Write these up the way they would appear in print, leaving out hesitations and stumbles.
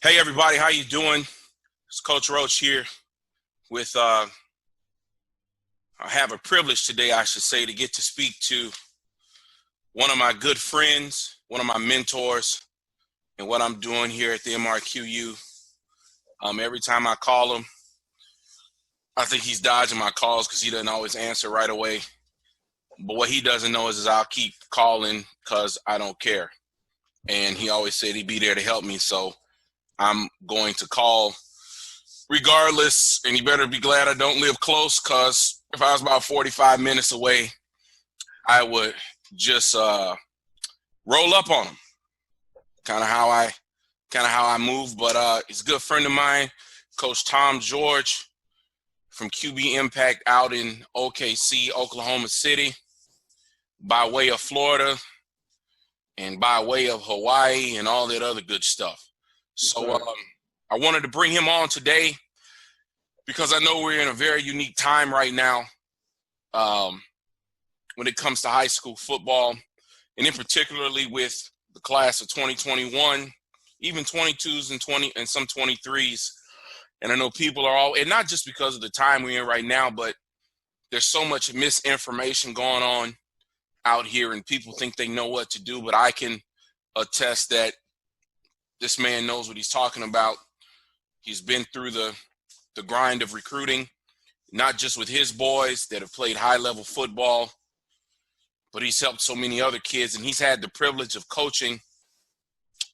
Hey everybody, how you doing? It's Coach Roach here with I have a privilege today, I should say, to get to speak to one of my good friends, one of my mentors, and what I'm doing here at the MRQU. Every time I call him, I think he's dodging my calls because he doesn't always answer right away. But what he doesn't know is I'll keep calling because I don't care. And he always said he'd be there to help me, so I'm going to call regardless, and you better be glad I don't live close, because if I was about 45 minutes away, I would just roll up on him. Kind of how I move. But he's a good friend of mine, Coach Tom George from QB Impact out in OKC, Oklahoma City, by way of Florida and by way of Hawaii and all that other good stuff. So I wanted to bring him on today because I know we're in a very unique time right now when it comes to high school football, and in particularly with the class of 2021, even 22s and some 23s. And I know people are all, and not just because of the time we're in right now, but there's so much misinformation going on out here, and people think they know what to do, but I can attest that this man knows what he's talking about. He's been through the grind of recruiting, not just with his boys that have played high-level football, but he's helped so many other kids, and he's had the privilege of coaching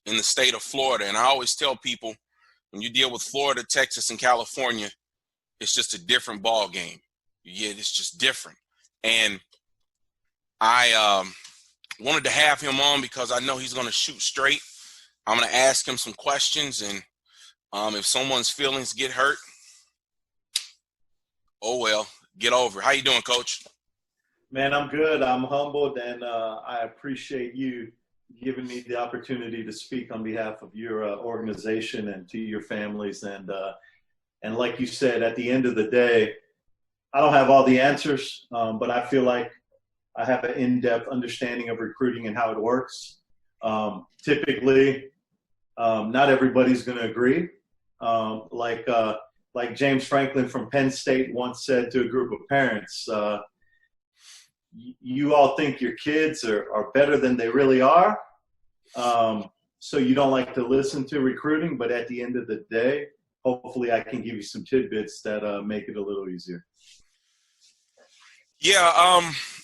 in the state of Florida. And I always tell people, when you deal with Florida, Texas, and California, it's just a different ball game. Yeah, it's just different. And I wanted to have him on because I know he's going to shoot straight. I'm going to ask him some questions, and if someone's feelings get hurt, oh well, get over it. How you doing, Coach? Man, I'm good. I'm humbled, and I appreciate you giving me the opportunity to speak on behalf of your organization and to your families. And like you said, at the end of the day, I don't have all the answers, but I feel like I have an in-depth understanding of recruiting and how it works. Typically, not everybody's going to agree. Like James Franklin from Penn State once said to a group of parents, you all think your kids are better than they really are. So you don't like to listen to recruiting, but at the end of the day, hopefully I can give you some tidbits that make it a little easier. Yeah,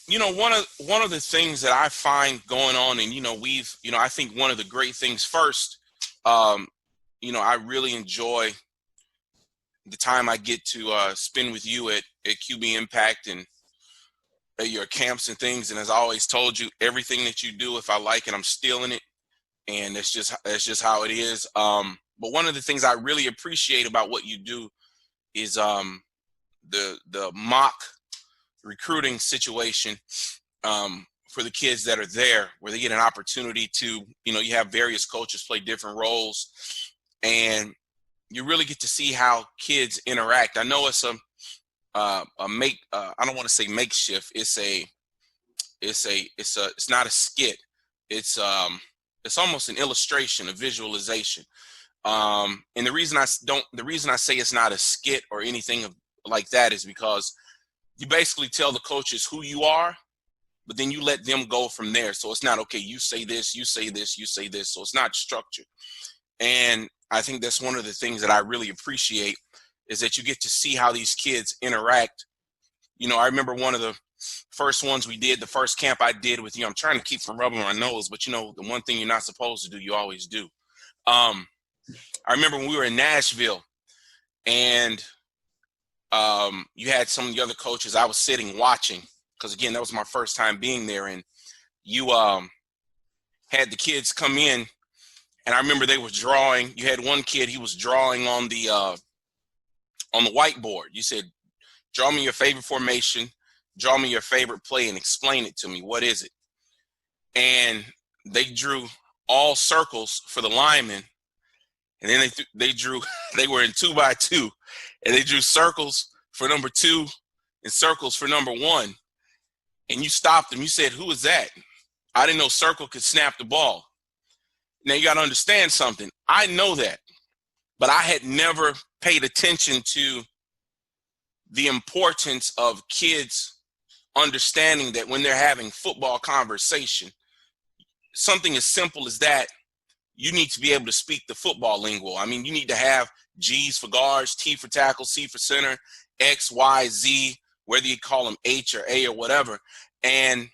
one of the things that I find going on, and I think one of the great things first, I really enjoy the time I get to spend with you at QB Impact and at your camps and things. And as I always told you, everything that you do, if I like it, I'm stealing it, and that's just how it is. But one of the things I really appreciate about what you do is the mock recruiting situation for the kids that are there, where they get an opportunity to, you have various coaches play different roles, and you really get to see how kids interact. I know it's I don't want to say makeshift. It's not a skit. It's almost an illustration, a visualization. And the reason I say it's not a skit or anything like that is because you basically tell the coaches who you are, but then you let them go from there. So it's not, okay, you say this, you say this, you say this. So it's not structured. And I think that's one of the things that I really appreciate, is that you get to see how these kids interact. I remember one of the first ones we did, the first camp I did with you. I'm trying to keep from rubbing my nose, but the one thing you're not supposed to do, you always do. I remember when we were in Nashville, and you had some of the other coaches. I was sitting watching, because again, that was my first time being there, and you had the kids come in, and I remember they were drawing. You had one kid, he was drawing on the whiteboard. You said, draw me your favorite formation, draw me your favorite play, and explain it to me. What is it? And they drew all circles for the linemen, and then they drew. They were in 2x2, and they drew circles for number 2 and circles for number 1. And you stopped them. You said, "Who is that?" I didn't know Circle could snap the ball. Now you got to understand something. I know that. but I had never paid attention to the importance of kids understanding that when they're having football conversation, something as simple as that, you need to be able to speak the football lingo. I mean, you need to have G's for guards, T for tackle, C for center, X, Y, Z, whether you call them H or A or whatever. And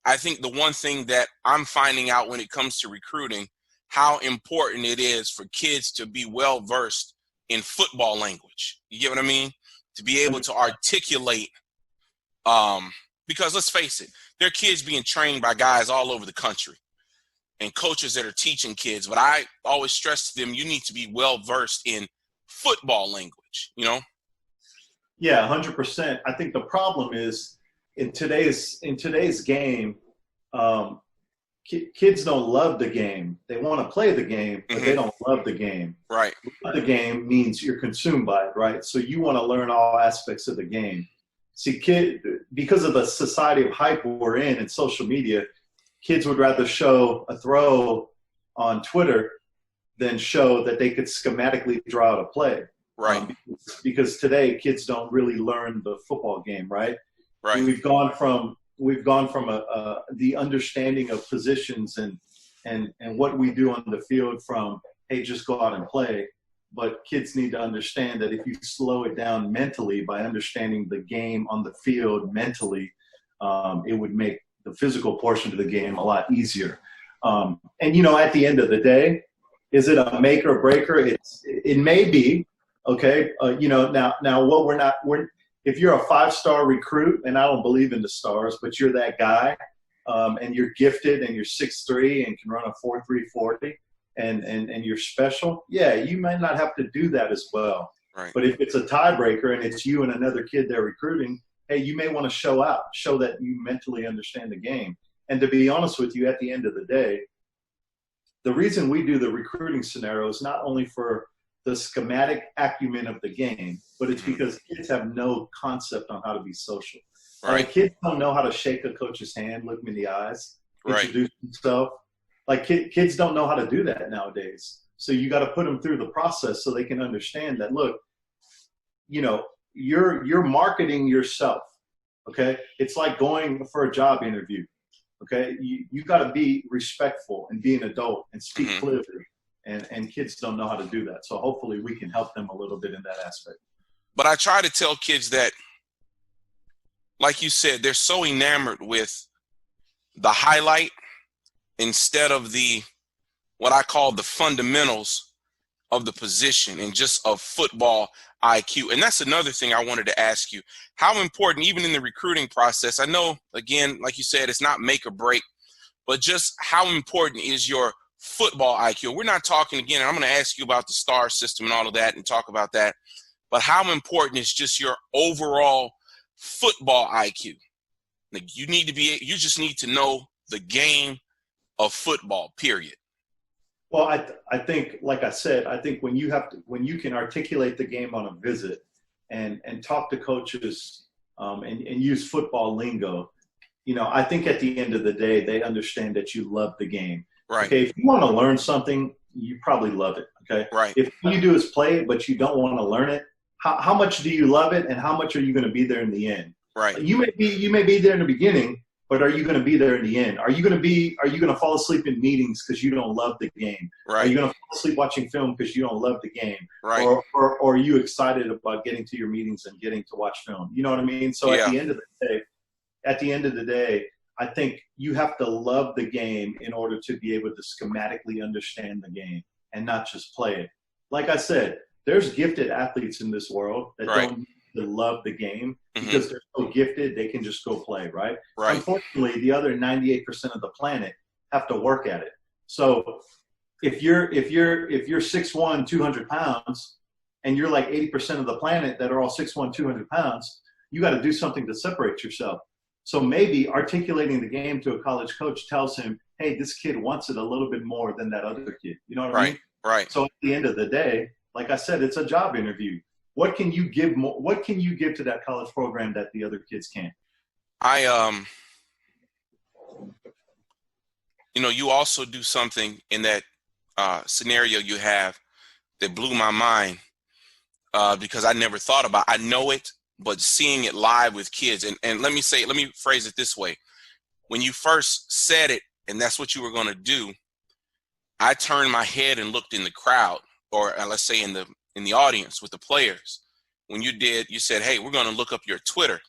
I think the one thing that I'm finding out when it comes to recruiting, how important it is for kids to be well versed in football language. You get what I mean? To be able to articulate, because let's face it, there are kids being trained by guys all over the country and coaches that are teaching kids. But I always stress to them, you need to be well versed in football language, you know? Yeah, 100%. I think the problem is in today's game, kids don't love the game. They want to play the game, but they don't love the game. Right. Love the game means you're consumed by it, right? So you want to learn all aspects of the game. See, because of the society of hype we're in and social media, kids would rather show a throw on Twitter than show that they could schematically draw out a play. Right. Because today kids don't really learn the football game, right? Right. We've gone from the understanding of positions and what we do on the field from, hey, just go out and play. But kids need to understand that if you slow it down mentally by understanding the game on the field mentally, it would make the physical portion of the game a lot easier. And, you know, at the end of the day, is it a make or breaker? It may be, okay. You know, now what if you're a 5-star recruit, and I don't believe in the stars, but you're that guy, and you're gifted and you're 6'3" and can run a 4.3 40 and you're special, yeah, you might not have to do that as well. Right. But if it's a tiebreaker and it's you and another kid they're recruiting, hey, you may want to show that you mentally understand the game. And to be honest with you, at the end of the day, the reason we do the recruiting scenario is not only for the schematic acumen of the game, but it's because kids have no concept on how to be social. Right. Like, kids don't know how to shake a coach's hand, look him in the eyes, introduce himself. Like, kids don't know how to do that nowadays. So you got to put them through the process so they can understand that, look, you know, you're marketing yourself, okay? It's like going for a job interview, okay? You got to be respectful and be an adult and speak clearly. And kids don't know how to do that. So hopefully we can help them a little bit in that aspect. But I try to tell kids that, like you said, they're so enamored with the highlight instead of what I call the fundamentals of the position and just of football IQ. And that's another thing I wanted to ask you. How important, even in the recruiting process, I know, again, like you said, it's not make or break, but just how important is your football IQ? We're not talking, again, I'm going to ask you about the star system and all of that and talk about that, but how important is just your overall football IQ? Like, you just need to know the game of football, period. Well, I think, like I said, I think when you can articulate the game on a visit and talk to coaches and use football lingo, you know, I think at the end of the day, they understand that you love the game. Right. Okay. If you want to learn something, you probably love it. Okay. Right. If all you do is play it, but you don't want to learn it, how much do you love it, and how much are you going to be there in the end? Right. You may be there in the beginning, but are you going to be there in the end? Are you going to fall asleep in meetings because you don't love the game? Right. Are you going to fall asleep watching film because you don't love the game? Right. Or are you excited about getting to your meetings and getting to watch film? You know what I mean? So at the end of the day, I think you have to love the game in order to be able to schematically understand the game and not just play it. Like I said, there's gifted athletes in this world that don't need to love the game because they're so gifted they can just go play, right? Right. Unfortunately, the other 98% of the planet have to work at it. So if you're 6'1", 200 pounds, and you're like 80% of the planet that are all 6'1", 200 pounds, you got to do something to separate yourself. So maybe articulating the game to a college coach tells him, hey, this kid wants it a little bit more than that other kid. You know what I mean? Right. So at the end of the day, like I said, it's a job interview. What can you give more? What can you give to that college program that the other kids can't? You know, you also do something in that scenario you have that blew my mind because I never thought about. I know it, but seeing it live with kids, and let me phrase it this way: when you first said it, and that's what you were going to do, I turned my head and looked in the crowd, or let's say in the audience with the players. When you said, "Hey, we're going to look up your Twitter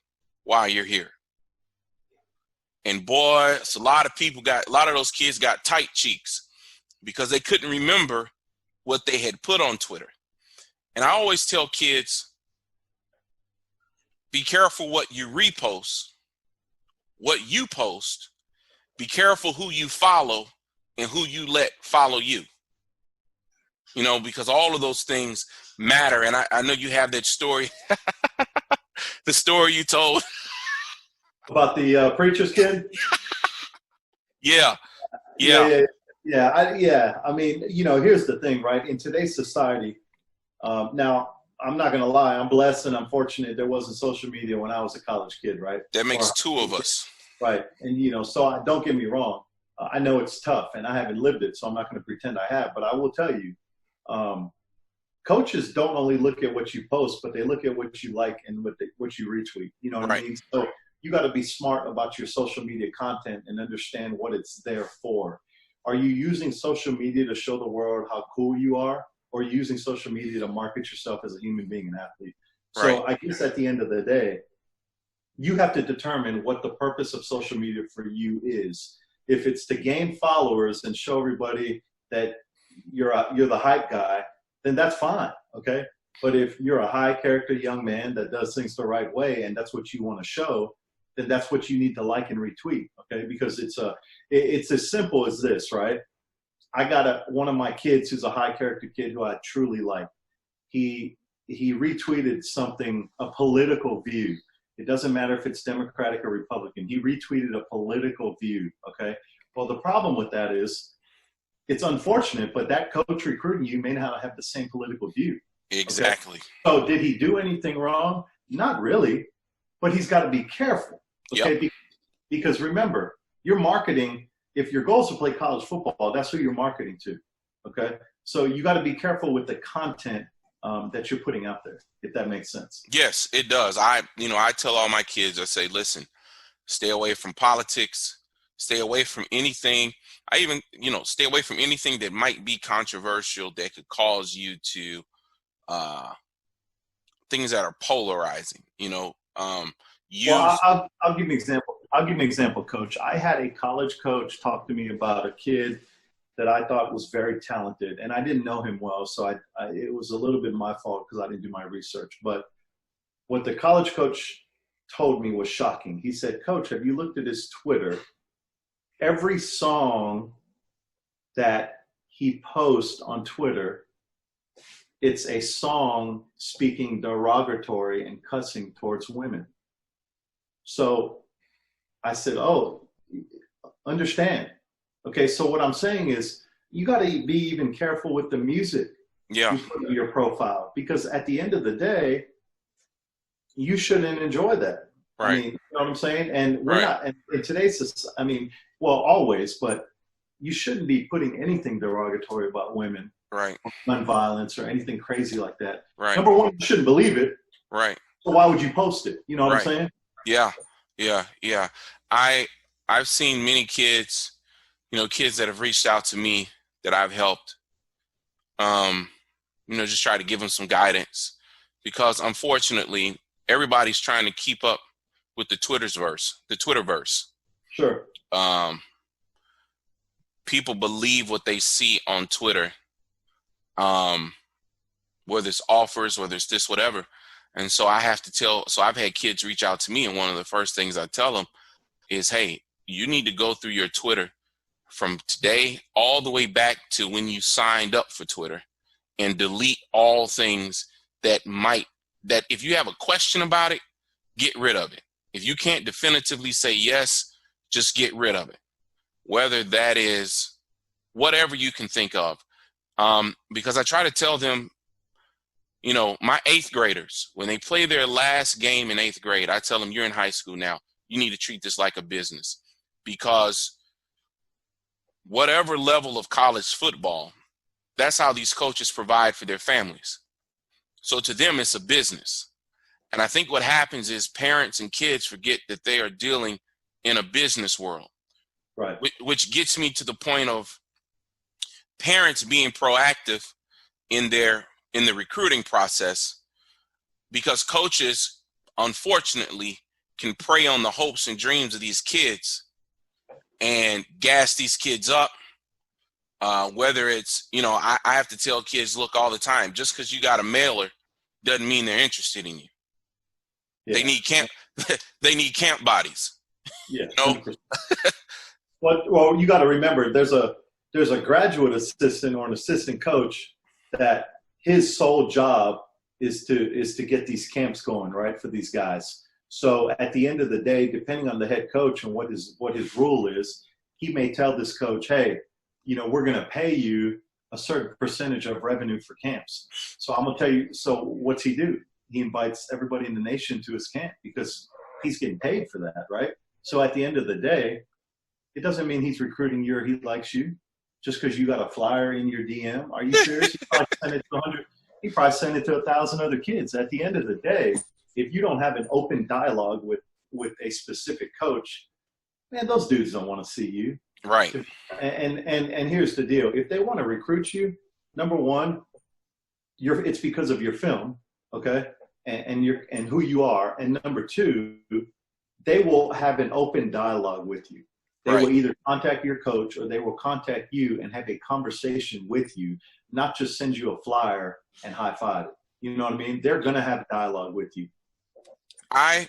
while you're here." And boy, it's a lot of those kids got tight cheeks because they couldn't remember what they had put on Twitter. And I always tell kids, be careful what you repost, what you post, be careful who you follow and who you let follow you. You know, because all of those things matter. And I know you have that story, the story you told. About the preacher's kid? Yeah. I mean, you know, here's the thing, right? In today's society, now, I'm not going to lie, I'm blessed and I'm fortunate there wasn't social media when I was a college kid, right? That makes two of us. Right. And, you know, so don't get me wrong. I know it's tough and I haven't lived it, so I'm not going to pretend I have. But I will tell you, coaches don't only look at what you post, but they look at what you like and what you retweet. You know what I mean? So you got to be smart about your social media content and understand what it's there for. Are you using social media to show the world how cool you are? Or using social media to market yourself as a human being and athlete? So I guess at the end of the day, you have to determine what the purpose of social media for you is. If it's to gain followers and show everybody that you're the hype guy, then that's fine, okay? But if you're a high character young man that does things the right way and that's what you want to show, then that's what you need to like and retweet, okay? Because it's as simple as this, right? I got one of my kids who's a high character kid who I truly like. He retweeted something, a political view. It doesn't matter if it's Democratic or Republican. He retweeted a political view, okay? Well, the problem with that is it's unfortunate, but that coach recruiting you may not have the same political view. Exactly. Okay? So did he do anything wrong? Not really, but he's got to be careful, okay? Yep. Because remember, you're marketing. If your goal is to play college football, that's who you're marketing to, okay? So you got to be careful with the content that you're putting out there, if that makes sense. Yes, it does. I tell all my kids, I say, listen, stay away from politics, stay away from anything. I even, stay away from anything that might be controversial that could cause you to things that are polarizing, Well, I'll give you an example. I'll give you an example, Coach. I had a college coach talk to me about a kid that I thought was very talented, and I didn't know him well, so it was a little bit my fault because I didn't do my research. But what the college coach told me was shocking. He said, "Coach, have you looked at his Twitter? Every song that he posts on Twitter, it's a song speaking derogatory and cussing towards women." So I said, "Oh, understand. Okay, so what I'm saying is you got to be even careful with the music you put in your profile, because at the end of the day, you shouldn't enjoy that." Right. I mean, you know what I'm saying? And we're not, and in today's, always, but you shouldn't be putting anything derogatory about women, right, or gun violence or anything crazy like that. Right. Number one, you shouldn't believe it. Right. So why would you post it? You know what I'm saying? Yeah. I've seen many kids, kids that have reached out to me that I've helped, just try to give them some guidance, because unfortunately everybody's trying to keep up with the Twitterverse. Sure. People believe what they see on Twitter, whether it's offers, whether it's this, whatever. And so I've had kids reach out to me, and one of the first things I tell them is, hey, you need to go through your Twitter from today all the way back to when you signed up for Twitter and delete all things that if you have a question about it, get rid of it. If you can't definitively say yes, just get rid of it. Whether that is whatever you can think of. Because I try to tell them, my 8th graders, when they play their last game in 8th grade, I tell them, you're in high school now. You need to treat this like a business, because whatever level of college football that's how these coaches provide for their families. So to them, it's a business. And I think what happens is parents and kids forget that they are dealing in a business world. Right. Which gets me to the point of parents being proactive in the recruiting process, because coaches, unfortunately, can prey on the hopes and dreams of these kids and gas these kids up. Whether it's, I have to tell kids, look, all the time, just because you got a mailer doesn't mean they're interested in you. Yeah. They need camp bodies. Yeah. Well, you got to remember, there's a graduate assistant or an assistant coach that his sole job is to get these camps going, right, for these guys. So at the end of the day, depending on the head coach and what his rule is, he may tell this coach, hey, we're going to pay you a certain percentage of revenue for camps. So I'm going to tell you, so what's he do? He invites everybody in the nation to his camp because he's getting paid for that, right? So at the end of the day, it doesn't mean he's recruiting you or he likes you just because you got a flyer in your DM. Are you serious? He probably sent it to 1,000 other kids. At the end of the day, if you don't have an open dialogue with a specific coach, man, those dudes don't want to see you. Right. And here's the deal. If they want to recruit you, number one, it's because of your film, okay? And who you are. And number two, they will have an open dialogue with you. They will either contact your coach or they will contact you and have a conversation with you, not just send you a flyer and high five it. You know what I mean? They're going to have dialogue with you. I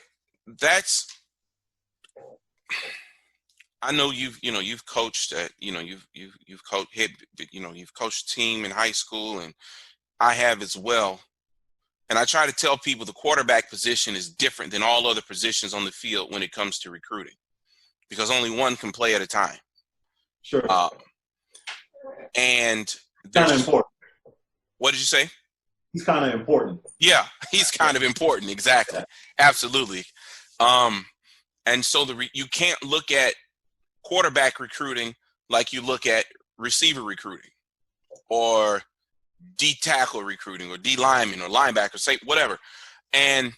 know you've coached at, you've coached team in high school, and I have as well. And I try to tell people the quarterback position is different than all other positions on the field when it comes to recruiting, because only one can play at a time. Sure. And kind of important. What did you say? He's kind of important. Yeah, he's kind of important. Exactly. Yeah. Absolutely. And so you can't look at quarterback recruiting like you look at receiver recruiting or D tackle recruiting or D lineman or linebacker, say whatever. And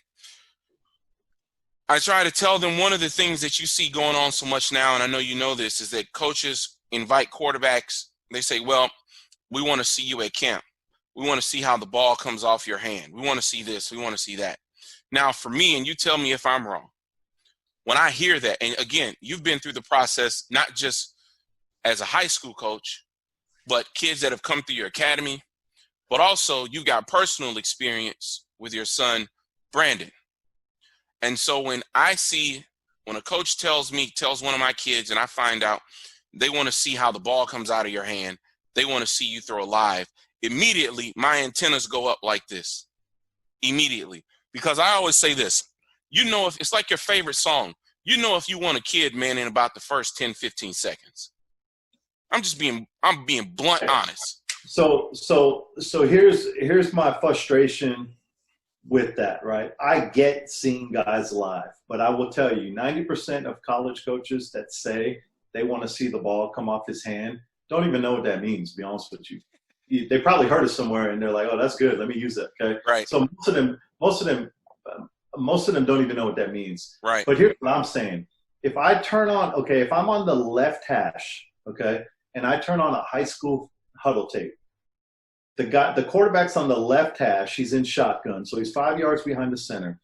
I try to tell them one of the things that you see going on so much now, and I know you know this, is that coaches invite quarterbacks. They say, well, we want to see you at camp. We want to see how the ball comes off your hand. We want to see this. We want to see that. Now, for me, and you tell me if I'm wrong, when I hear that, and again, you've been through the process, not just as a high school coach, but kids that have come through your academy, but also you've got personal experience with your son, Brandon. And so when a coach tells one of my kids, and I find out they want to see how the ball comes out of your hand, they want to see you throw live, immediately my antennas go up like this. Immediately. Because I always say this, if it's like your favorite song, if you want a kid, man, in about the first 10, 15 seconds. I'm being blunt honest. So here's my frustration with that, right? I get seeing guys live, but I will tell you, 90% of college coaches that say they want to see the ball come off his hand don't even know what that means, to be honest with you. They probably heard it somewhere and they're like, oh, that's good, let me use that, okay? Right. So most of them don't even know what that means. Right. But here's what I'm saying. If I'm on the left hash, okay, and I turn on a high school huddle tape, the quarterback's on the left hash, he's in shotgun, so he's 5 yards behind the center.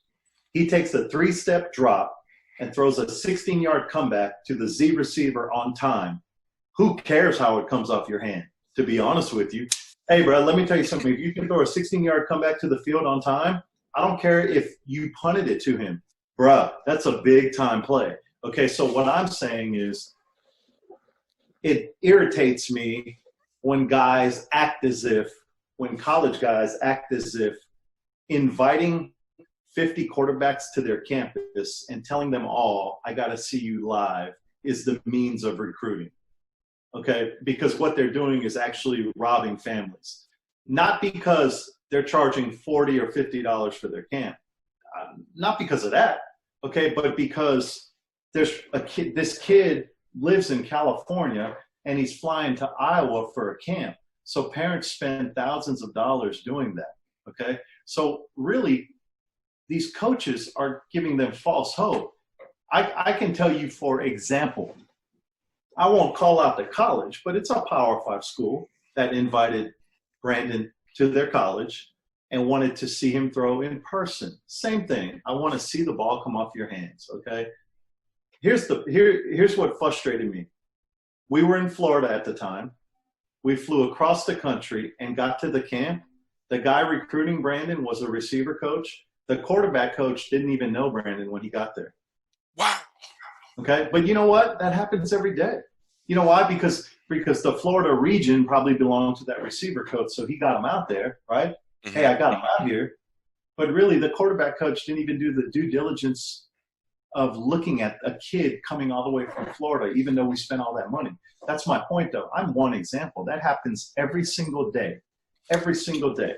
He takes a 3-step drop and throws a 16-yard comeback to the Z receiver on time. Who cares how it comes off your hand, to be honest with you? Hey, bro, let me tell you something. If you can throw a 16-yard comeback to the field on time, I don't care if you punted it to him. Bruh, that's a big-time play. Okay, so what I'm saying is it irritates me when college guys act as if inviting 50 quarterbacks to their campus and telling them all, I got to see you live, is the means of recruiting. Okay, because what they're doing is actually robbing families. Not because they're charging $40 or $50 for their camp. Not because of that, okay, but because this kid lives in California and he's flying to Iowa for a camp. So parents spend thousands of dollars doing that. Okay. So really, these coaches are giving them false hope. I can tell you, for example, I won't call out the college, but it's a Power 5 school that invited Brandon to their college and wanted to see him throw in person. Same thing. I want to see the ball come off your hands. Okay. Here's what frustrated me. We were in Florida at the time. We flew across the country and got to the camp. The guy recruiting Brandon was a receiver coach. The quarterback coach didn't even know Brandon when he got there. Wow. Okay. But you know what? That happens every day. You know why? Because the Florida region probably belonged to that receiver coach. So he got him out there, right? Mm-hmm. Hey, I got him out here. But really, the quarterback coach didn't even do the due diligence of looking at a kid coming all the way from Florida, even though we spent all that money. That's my point, though. I'm one example. That happens every single day. Every single day.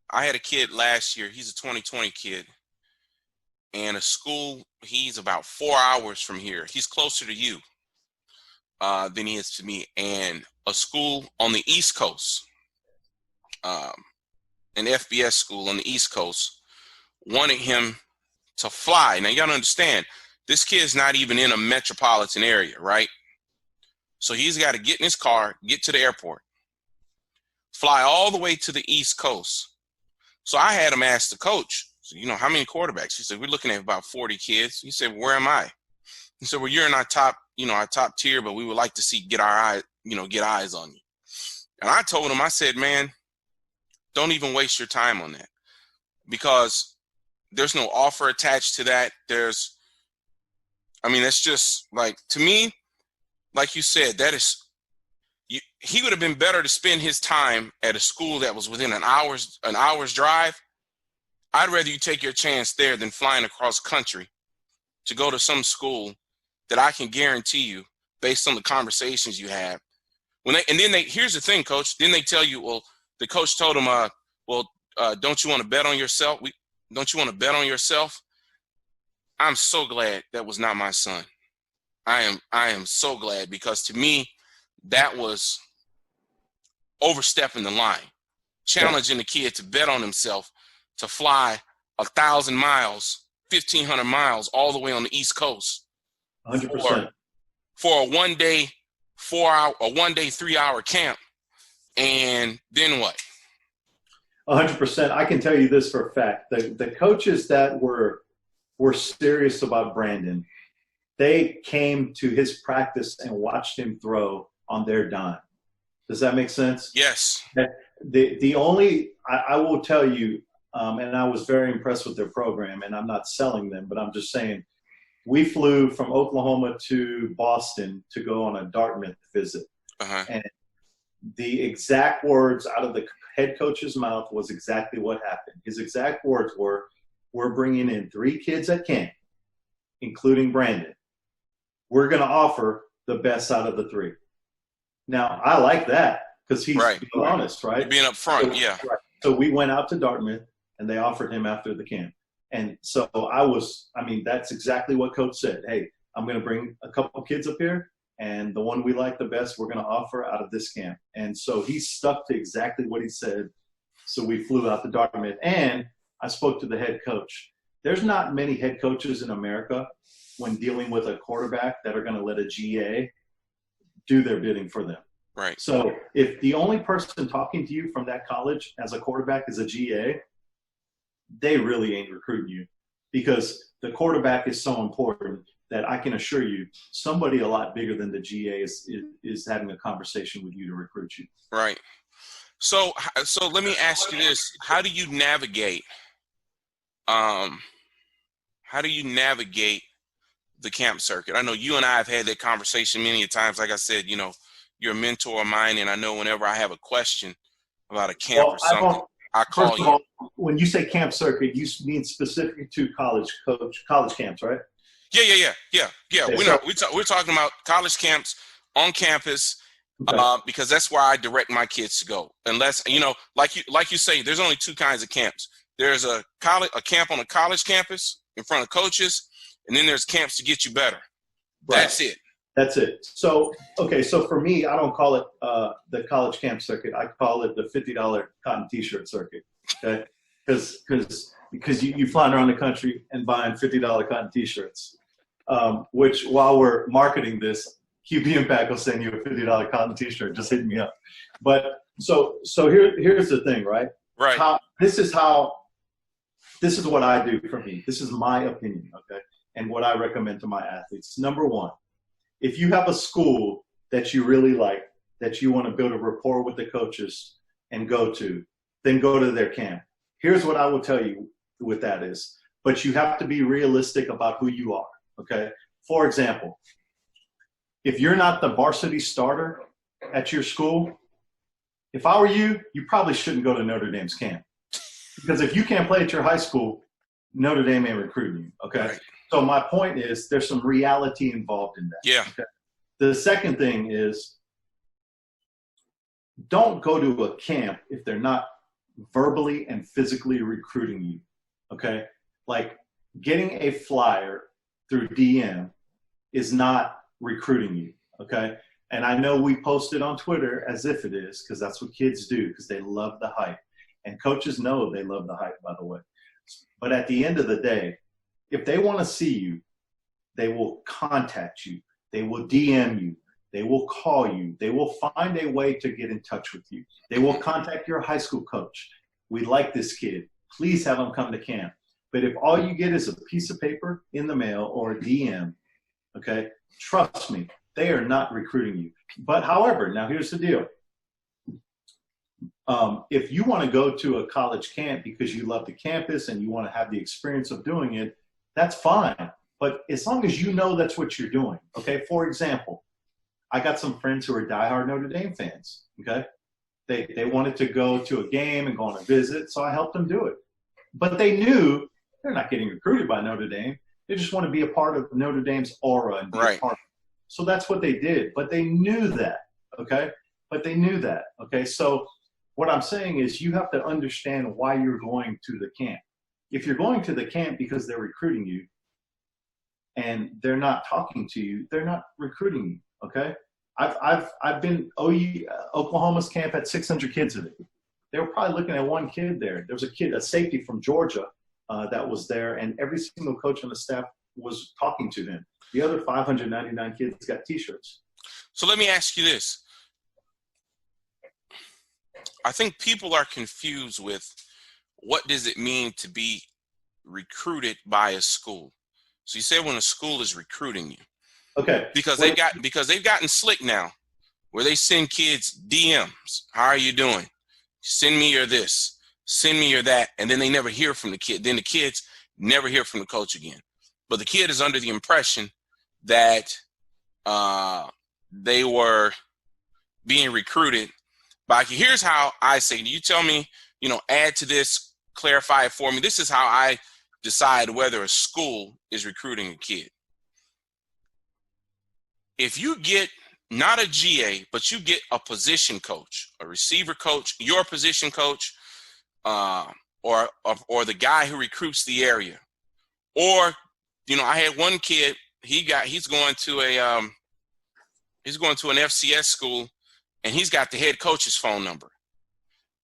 I had a kid last year. He's a 2020 kid. And a school, he's about 4 hours from here. He's closer to you than he is to me. And a school on the East Coast, an FBS school on the East Coast, wanted him to fly. Now, you got to understand, this kid's not even in a metropolitan area, right? So he's got to get in his car, get to the airport, fly all the way to the East Coast. So I had him ask the coach, so, how many quarterbacks? He said, we're looking at about 40 kids. He said, where am I? He said, well, you're in our top tier, but we would like to get eyes on you. And I told him, I said, man, don't even waste your time on that, because there's no offer attached to that. That's just like, to me, like you said, he would have been better to spend his time at a school that was within an hour's drive. I'd rather you take your chance there than flying across country to go to some school that I can guarantee you, based on the conversations you have. Here's the thing, coach. Then they tell you, well, the coach told him, don't you want to bet on yourself? Don't you want to bet on yourself? I'm so glad that was not my son. I am so glad, because to me, that was overstepping the line, challenging the kid to bet on himself, to fly 1,000 miles, 1,500 miles all the way on the East Coast 100%. For a 1 day, 3-hour camp. And then what? 100%. I can tell you this for a fact. The coaches that were serious about Brandon, they came to his practice and watched him throw on their dime. Does that make sense? Yes. I will tell you, and I was very impressed with their program, and I'm not selling them, but I'm just saying, we flew from Oklahoma to Boston to go on a Dartmouth visit. Uh-huh. And the exact words out of the head coach's mouth was exactly what happened. His exact words were, we're bringing in 3 kids at camp, including Brandon. We're going to offer the best out of the 3. Now, I like that, because he's being honest, right? Being up front, yeah. Right. So we went out to Dartmouth, and they offered him after the camp. And so that's exactly what coach said. Hey, I'm going to bring a couple kids up here, and the one we like the best, we're going to offer out of this camp. And so he stuck to exactly what he said. So we flew out to Dartmouth, and I spoke to the head coach. There's not many head coaches in America, when dealing with a quarterback, that are going to let a GA do their bidding for them. Right. So if the only person talking to you from that college as a quarterback is a GA, they really ain't recruiting you, because the quarterback is so important that I can assure you somebody a lot bigger than the GA is having a conversation with you to recruit you. Right. So let me ask you this. How do you navigate the camp circuit? I know you and I have had that conversation many times. Like I said, you're a mentor of mine, and I know whenever I have a question about a camp or something, I call you. All, when you say camp circuit, you mean specific to college camps, right? Yeah. We're talking about college camps on campus, okay. Because that's where I direct my kids to go. Unless, like you say, there's only 2 kinds of camps. There's a camp on a college campus in front of coaches, and then there's camps to get you better. Right. That's it. That's it. So, okay, so for me, I don't call it the college camp circuit. I call it the $50 cotton T-shirt circuit. Okay, because you flying around the country and buying $50 cotton T-shirts, which while we're marketing this, QB Impact will send you a $50 cotton T-shirt. Just hit me up. But so here's the thing, right? Right. This is what I do for me. This is my opinion, okay? And what I recommend to my athletes. Number one, if you have a school that you really like, that you want to build a rapport with the coaches and go to, then go to their camp. Here's what I will tell you with that is, but you have to be realistic about who you are, okay? For example, if you're not the varsity starter at your school, if I were you, you probably shouldn't go to Notre Dame's camp. Because if you can't play at your high school, Notre Dame ain't recruiting you, okay? Right. So my point is there's some reality involved in that. Yeah. Okay? The second thing is don't go to a camp if they're not verbally and physically recruiting you, okay? Like getting a flyer through DM is not recruiting you, okay? And I know we post it on Twitter as if it is, because that's what kids do, because they love the hype. And coaches know they love the hype, by the way. But at the end of the day, if they want to see you, they will contact you. They will DM you. They will call you. They will find a way to get in touch with you. They will contact your high school coach. We like this kid. Please have him come to camp. But if all you get is a piece of paper in the mail or a DM, okay, trust me, they are not recruiting you. But however, now here's the deal. If you want to go to a college camp because you love the campus and you want to have the experience of doing it, that's fine. But as long as you know that's what you're doing, okay? For example, I got some friends who are diehard Notre Dame fans, okay? They wanted to go to a game and go on a visit, so I helped them do it. But they knew they're not getting recruited by Notre Dame. They just want to be a part of Notre Dame's aura and be a part of it. So that's what they did. But they knew that, okay? But they knew that, okay? So what I'm saying is you have to understand why you're going to the camp. If you're going to the camp because they're recruiting you and they're not talking to you, they're not recruiting you, okay? I've been Oklahoma's camp had 600 kids in it. They were probably looking at one kid there. There was a safety from Georgia that was there, and every single coach on the staff was talking to him. The other 599 kids got T-shirts. So let me ask you this. I think people are confused with what does it mean to be recruited by a school. So you said when a school is recruiting you. Okay. Because they've gotten slick now where they send kids DMs. How are you doing? Send me your this, send me your that, and then they never hear from the kid. Then the kids never hear from the coach again. But the kid is under the impression that they were being recruited by. Here's how I say, you tell me, add to this, clarify it for me. This is how I decide whether a school is recruiting a kid. If you get not a GA, but you get a position coach, a receiver coach, your position coach, or the guy who recruits the area, or I had one kid. He's going to an FCS school, and he's got the head coach's phone number.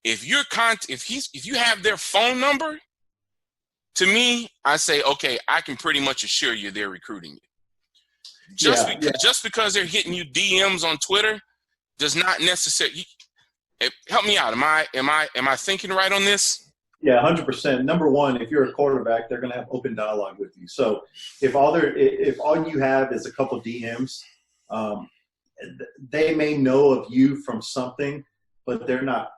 If you have their phone number, to me, I say, okay, I can pretty much assure you they're recruiting you. Just because they're hitting you DMs on Twitter does not necessarily help me out. Am I thinking right on this? Yeah, 100%. Number one, if you're a quarterback, they're going to have open dialogue with you. So if all you have is a couple DMs, they may know of you from something, but they're not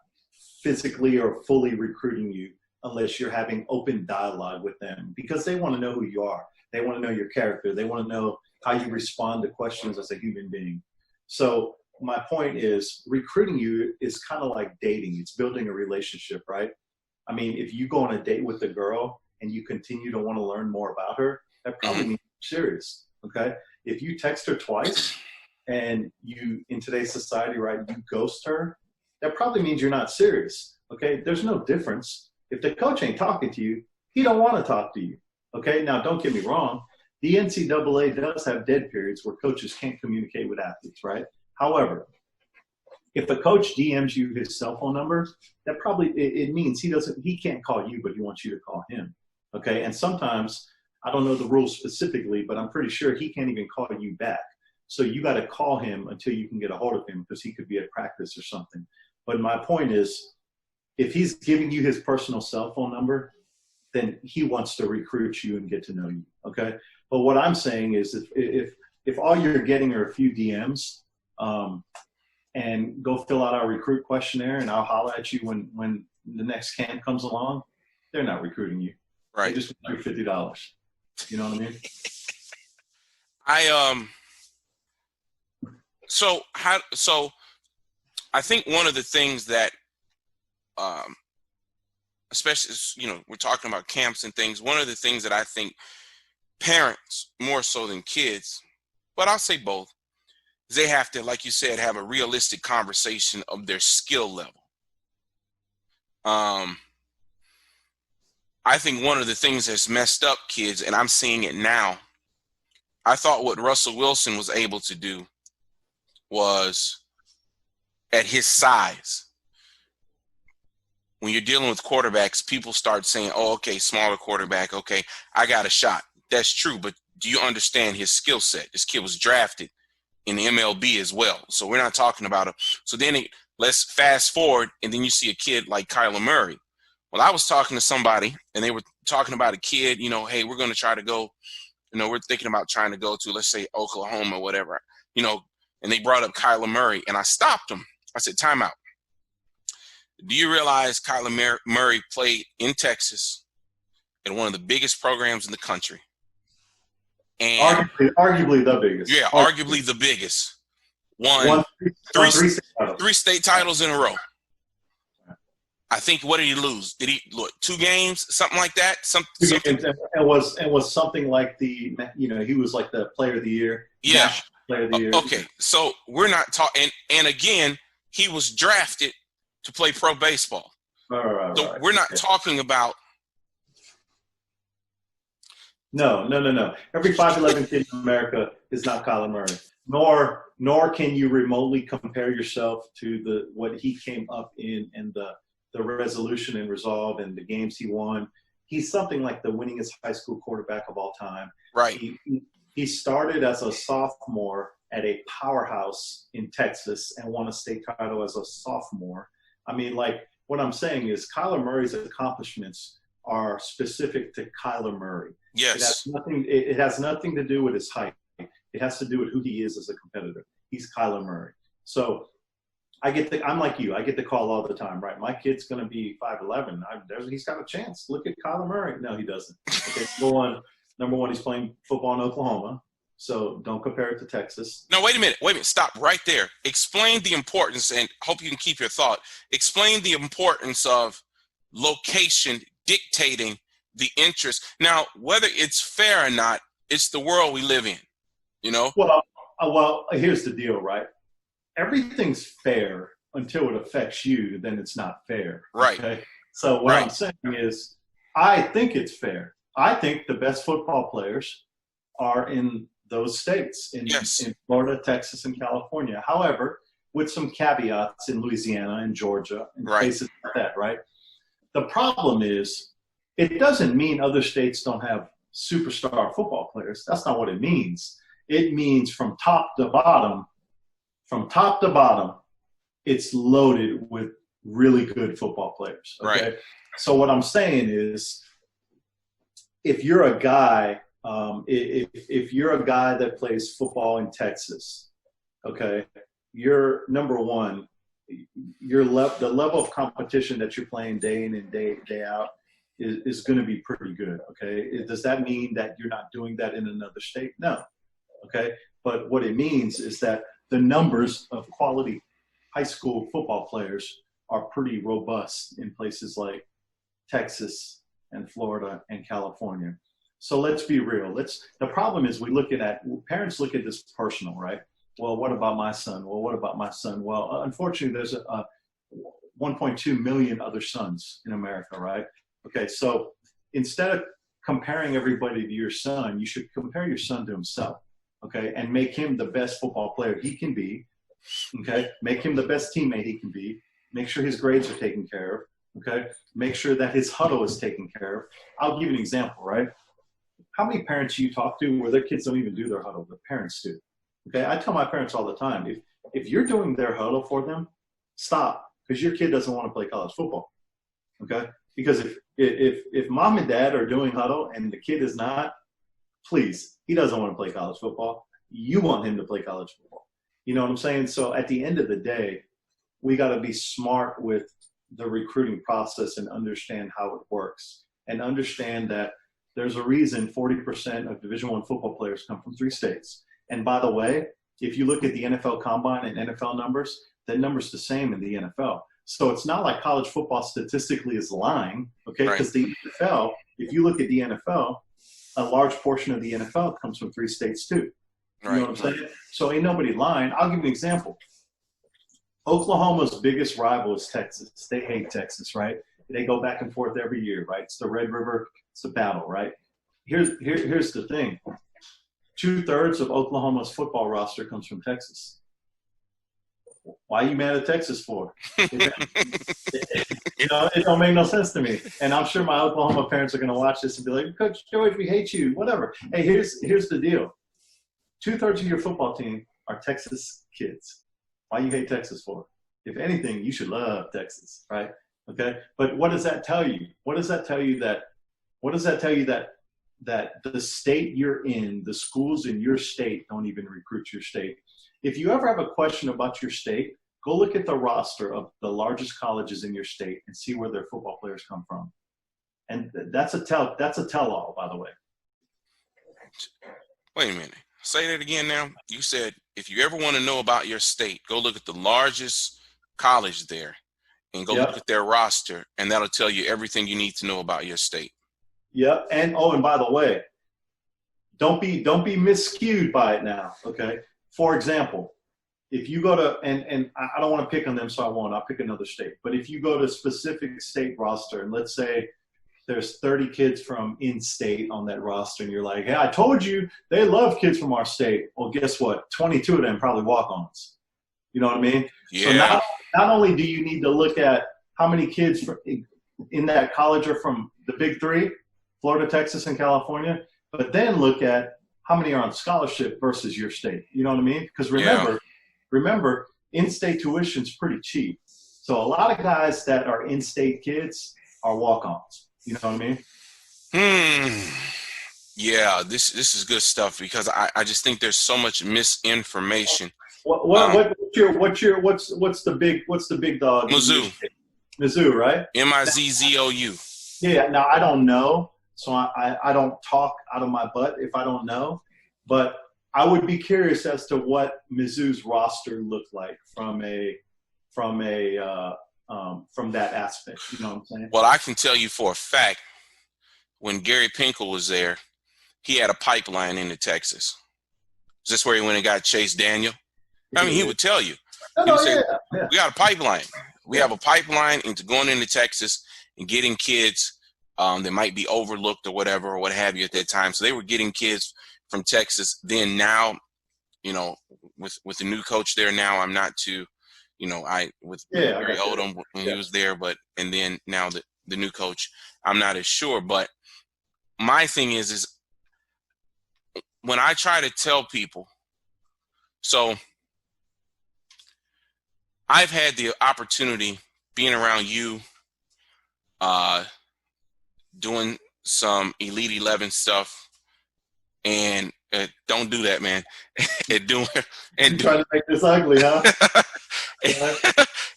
physically or fully recruiting you unless you're having open dialogue with them, because they want to know who you are. They want to know your character. They want to know how you respond to questions as a human being. So my point is, recruiting you is kind of like dating. It's building a relationship, right? I mean, if you go on a date with a girl and you continue to want to learn more about her, that probably means you're serious, okay? If you text her twice and you, in today's society, right, you ghost her, that probably means you're not serious, okay? There's no difference. If the coach ain't talking to you, he don't want to talk to you, okay? Now, don't get me wrong. The NCAA does have dead periods where coaches can't communicate with athletes, right? However, if a coach DMs you his cell phone number, that probably it means he can't call you, but he wants you to call him. Okay. And sometimes, I don't know the rules specifically, but I'm pretty sure he can't even call you back. So you got to call him until you can get a hold of him, because he could be at practice or something. But my point is, if he's giving you his personal cell phone number, then he wants to recruit you and get to know you. Okay. But what I'm saying is, if all you're getting are a few DMs, and go fill out our recruit questionnaire, and I'll holler at you when the next camp comes along, they're not recruiting you. Right. They just want your $50. You know what I mean? So I think one of the things that, especially, we're talking about camps and things, one of the things that I think parents, more so than kids, but I'll say both, is they have to, like you said, have a realistic conversation of their skill level. I think one of the things that's messed up kids, and I'm seeing it now, I thought what Russell Wilson was able to do was, at his size, when you're dealing with quarterbacks, people start saying, oh, okay, smaller quarterback, okay, I got a shot. That's true, but do you understand his skill set? This kid was drafted in the MLB as well. So we're not talking about him. So then let's fast forward, and then you see a kid like Kyler Murray. Well, I was talking to somebody, and they were talking about a kid, hey, we're going to try to go, we're thinking about trying to go to, let's say, Oklahoma or whatever, and they brought up Kyler Murray, and I stopped them. I said, time out. Do you realize Kyler Murray played in Texas in one of the biggest programs in the country? And arguably the biggest. Yeah, arguably the biggest. Won three state titles in a row. I think, what did he lose? Did he look 2 games, something like that? Something. It was something like he was like the player of the year. Yeah. Player of the year. Okay, so we're not talking. And again, he was drafted to play pro baseball. Right. We're not talking about. No. Every 5'11" kid in America is not Kyler Murray. Nor can you remotely compare yourself to what he came up in and the resolution and resolve and the games he won. He's something like the winningest high school quarterback of all time. Right. He started as a sophomore at a powerhouse in Texas and won a state title as a sophomore. I mean, like, what I'm saying is Kyler Murray's accomplishments are specific to Kyler Murray. Yes. It has nothing to do with his height. It has to do with who he is as a competitor. He's Kyler Murray. So I'm like you. I get the call all the time, right? My kid's going to be 5'11". He's got a chance. Look at Kyler Murray. No, he doesn't. Okay, number one, he's playing football in Oklahoma. So don't compare it to Texas. No, wait a minute. Stop right there. Explain the importance, and hope you can keep your thought. Explain the importance of location dictating the interest. Now, whether it's fair or not, it's the world we live in, Well, here's the deal, right? Everything's fair until it affects you, then it's not fair. Right. Okay? So what I'm saying is, I think it's fair. I think the best football players are in those states, in Florida, Texas, and California. However, with some caveats in Louisiana and Georgia and places like that, right? The problem is, it doesn't mean other states don't have superstar football players. That's not what it means. It means from top to bottom, it's loaded with really good football players. Okay? Right. So what I'm saying is, if you're a guy, if you're a guy that plays football in Texas, okay, you're number one. The level of competition that you're playing day in and day out is going to be pretty good. Okay, does that mean that you're not doing that in another state? No. Okay, but what it means is that the numbers of quality high school football players are pretty robust in places like Texas and Florida and California. So let's be real. The problem is parents look at this personal, right? Well, what about my son? Well, unfortunately, there's 1.2 million other sons in America, right? Okay, so instead of comparing everybody to your son, you should compare your son to himself, okay? And make him the best football player he can be, okay? Make him the best teammate he can be. Make sure his grades are taken care of, okay? Make sure that his huddle is taken care of. I'll give you an example, right? How many parents you talk to where their kids don't even do their huddle, the parents do, okay? I tell my parents all the time, if you're doing their huddle for them, stop, because your kid doesn't want to play college football, okay? Because if mom and dad are doing huddle and the kid is not, please, he doesn't want to play college football. You want him to play college football. You know what I'm saying? So at the end of the day, we got to be smart with the recruiting process and understand how it works, and understand that there's a reason 40% of Division I football players come from 3 states. And by the way, if you look at the NFL Combine and NFL numbers, that number's the same in the NFL. So it's not like college football statistically is lying, okay? Because the NFL, if you look at the NFL, a large portion of the NFL comes from 3 states too. You know what I'm saying? So ain't nobody lying. I'll give you an example. Oklahoma's biggest rival is Texas. They hate Texas, right? They go back and forth every year, right? It's the Red River. It's a battle, right? Here's the thing. 2/3 of Oklahoma's football roster comes from Texas. Why are you mad at Texas for? You know, it don't make no sense to me. And I'm sure my Oklahoma parents are going to watch this and be like, Coach George, we hate you, whatever. Hey, here's the deal. 2/3 of your football team are Texas kids. Why you hate Texas for? If anything, you should love Texas, right? Okay. But what does that tell you? What does that tell you that the state you're in, the schools in your state don't even recruit your state? If you ever have a question about your state, go look at the roster of the largest colleges in your state and see where their football players come from. And that's a tell-all, by the way. Wait a minute. Say that again now. You said if you ever want to know about your state, go look at the largest college there and go look at their roster, and that'll tell you everything you need to know about your state. Yep. And by the way, don't be miscued by it now, okay? For example, if you go to, and I don't want to pick on them, so I won't. I'll pick another state. But if you go to a specific state roster, and let's say there's 30 kids from in-state on that roster, and you're like, hey, I told you they love kids from our state. Well, guess what? 22 of them probably walk-ons. You know what I mean? Yeah. So not only do you need to look at how many kids in that college are from the Big Three, Florida, Texas, and California, but then look at how many are on scholarship versus your state. You know what I mean? Because remember, in-state tuition's pretty cheap. So a lot of guys that are in-state kids are walk-ons. You know what I mean? Yeah, this is good stuff, because I just think there's so much misinformation. What's the big dog? Mizzou, right? Mizzou. Yeah. Now I don't know, so I don't talk out of my butt if I don't know, but I would be curious as to what Mizzou's roster looked like from that aspect. You know what I'm saying? Well, I can tell you for a fact, when Gary Pinkel was there, he had a pipeline into Texas. Is this where he went and got Chase Daniel? I mean, he would tell you. He would say, we got a pipeline. We have a pipeline into going into Texas and getting kids that might be overlooked or whatever, or what have you at that time. So they were getting kids from Texas. Then now, you know, with the new coach there now, I'm not too, you know, with Gary Odom when he was there, and then now the new coach, I'm not as sure. But my thing is when I try to tell people, so I've had the opportunity being around you, doing some Elite 11 stuff, and don't do that, man. and trying to make this ugly, huh?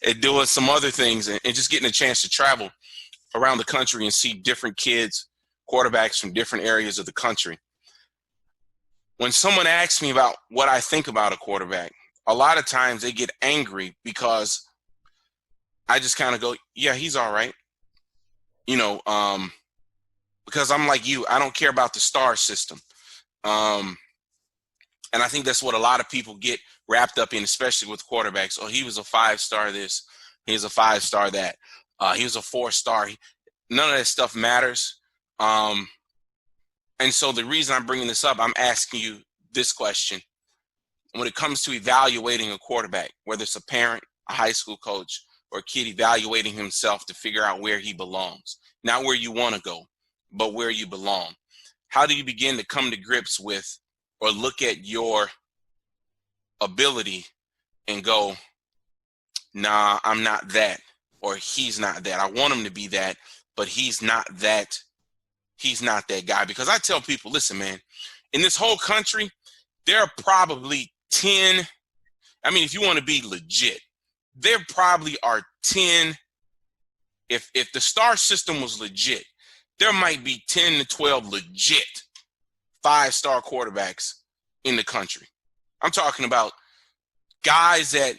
and doing some other things, and just getting a chance to travel around the country and see different kids, quarterbacks from different areas of the country. When someone asks me about what I think about a quarterback, a lot of times they get angry because I just kind of go, yeah, he's all right. You know, because I'm like you, I don't care about the star system. And I think that's what a lot of people get wrapped up in, especially with quarterbacks. Oh, he was a 5-star this, he was a 5-star that, he was a 4-star. None of that stuff matters. And so the reason I'm bringing this up, I'm asking you this question. When it comes to evaluating a quarterback, whether it's a parent, a high school coach, or a kid evaluating himself to figure out where he belongs, not where you want to go, but where you belong. How do you begin to come to grips with or look at your ability and go, nah, I'm not that, or he's not that. I want him to be that, but he's not that. He's not that guy. Because I tell people, listen, man, in this whole country, there are probably 10. I mean, if you want to be legit, there probably are 10. If the star system was legit, there might be 10 to 12 legit 5-star quarterbacks in the country. I'm talking about guys that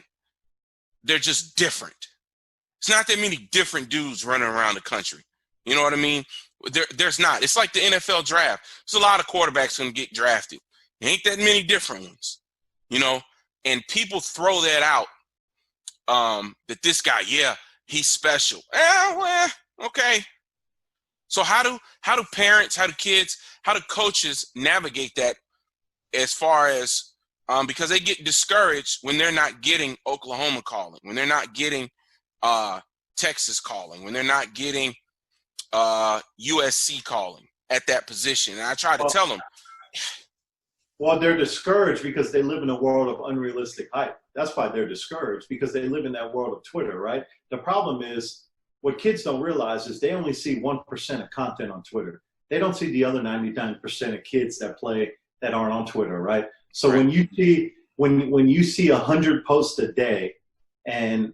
they're just different. It's not that many different dudes running around the country. You know what I mean? There's not. It's like the NFL draft. There's a lot of quarterbacks going to get drafted. There ain't that many different ones, you know? And people throw that out, that this guy, yeah, he's special. Well, okay. So how do parents, how do kids, how do coaches navigate that as far as, because they get discouraged when they're not getting Oklahoma calling, when they're not getting Texas calling, when they're not getting USC calling at that position. And I try to tell them. Well, they're discouraged because they live in a world of unrealistic hype. That's why they're discouraged, because they live in that world of Twitter, right? The problem is, what kids don't realize is they only see 1% of content on Twitter. They don't see the other 99% of kids that play that aren't on Twitter, right? So right. when you see 100 posts a day, and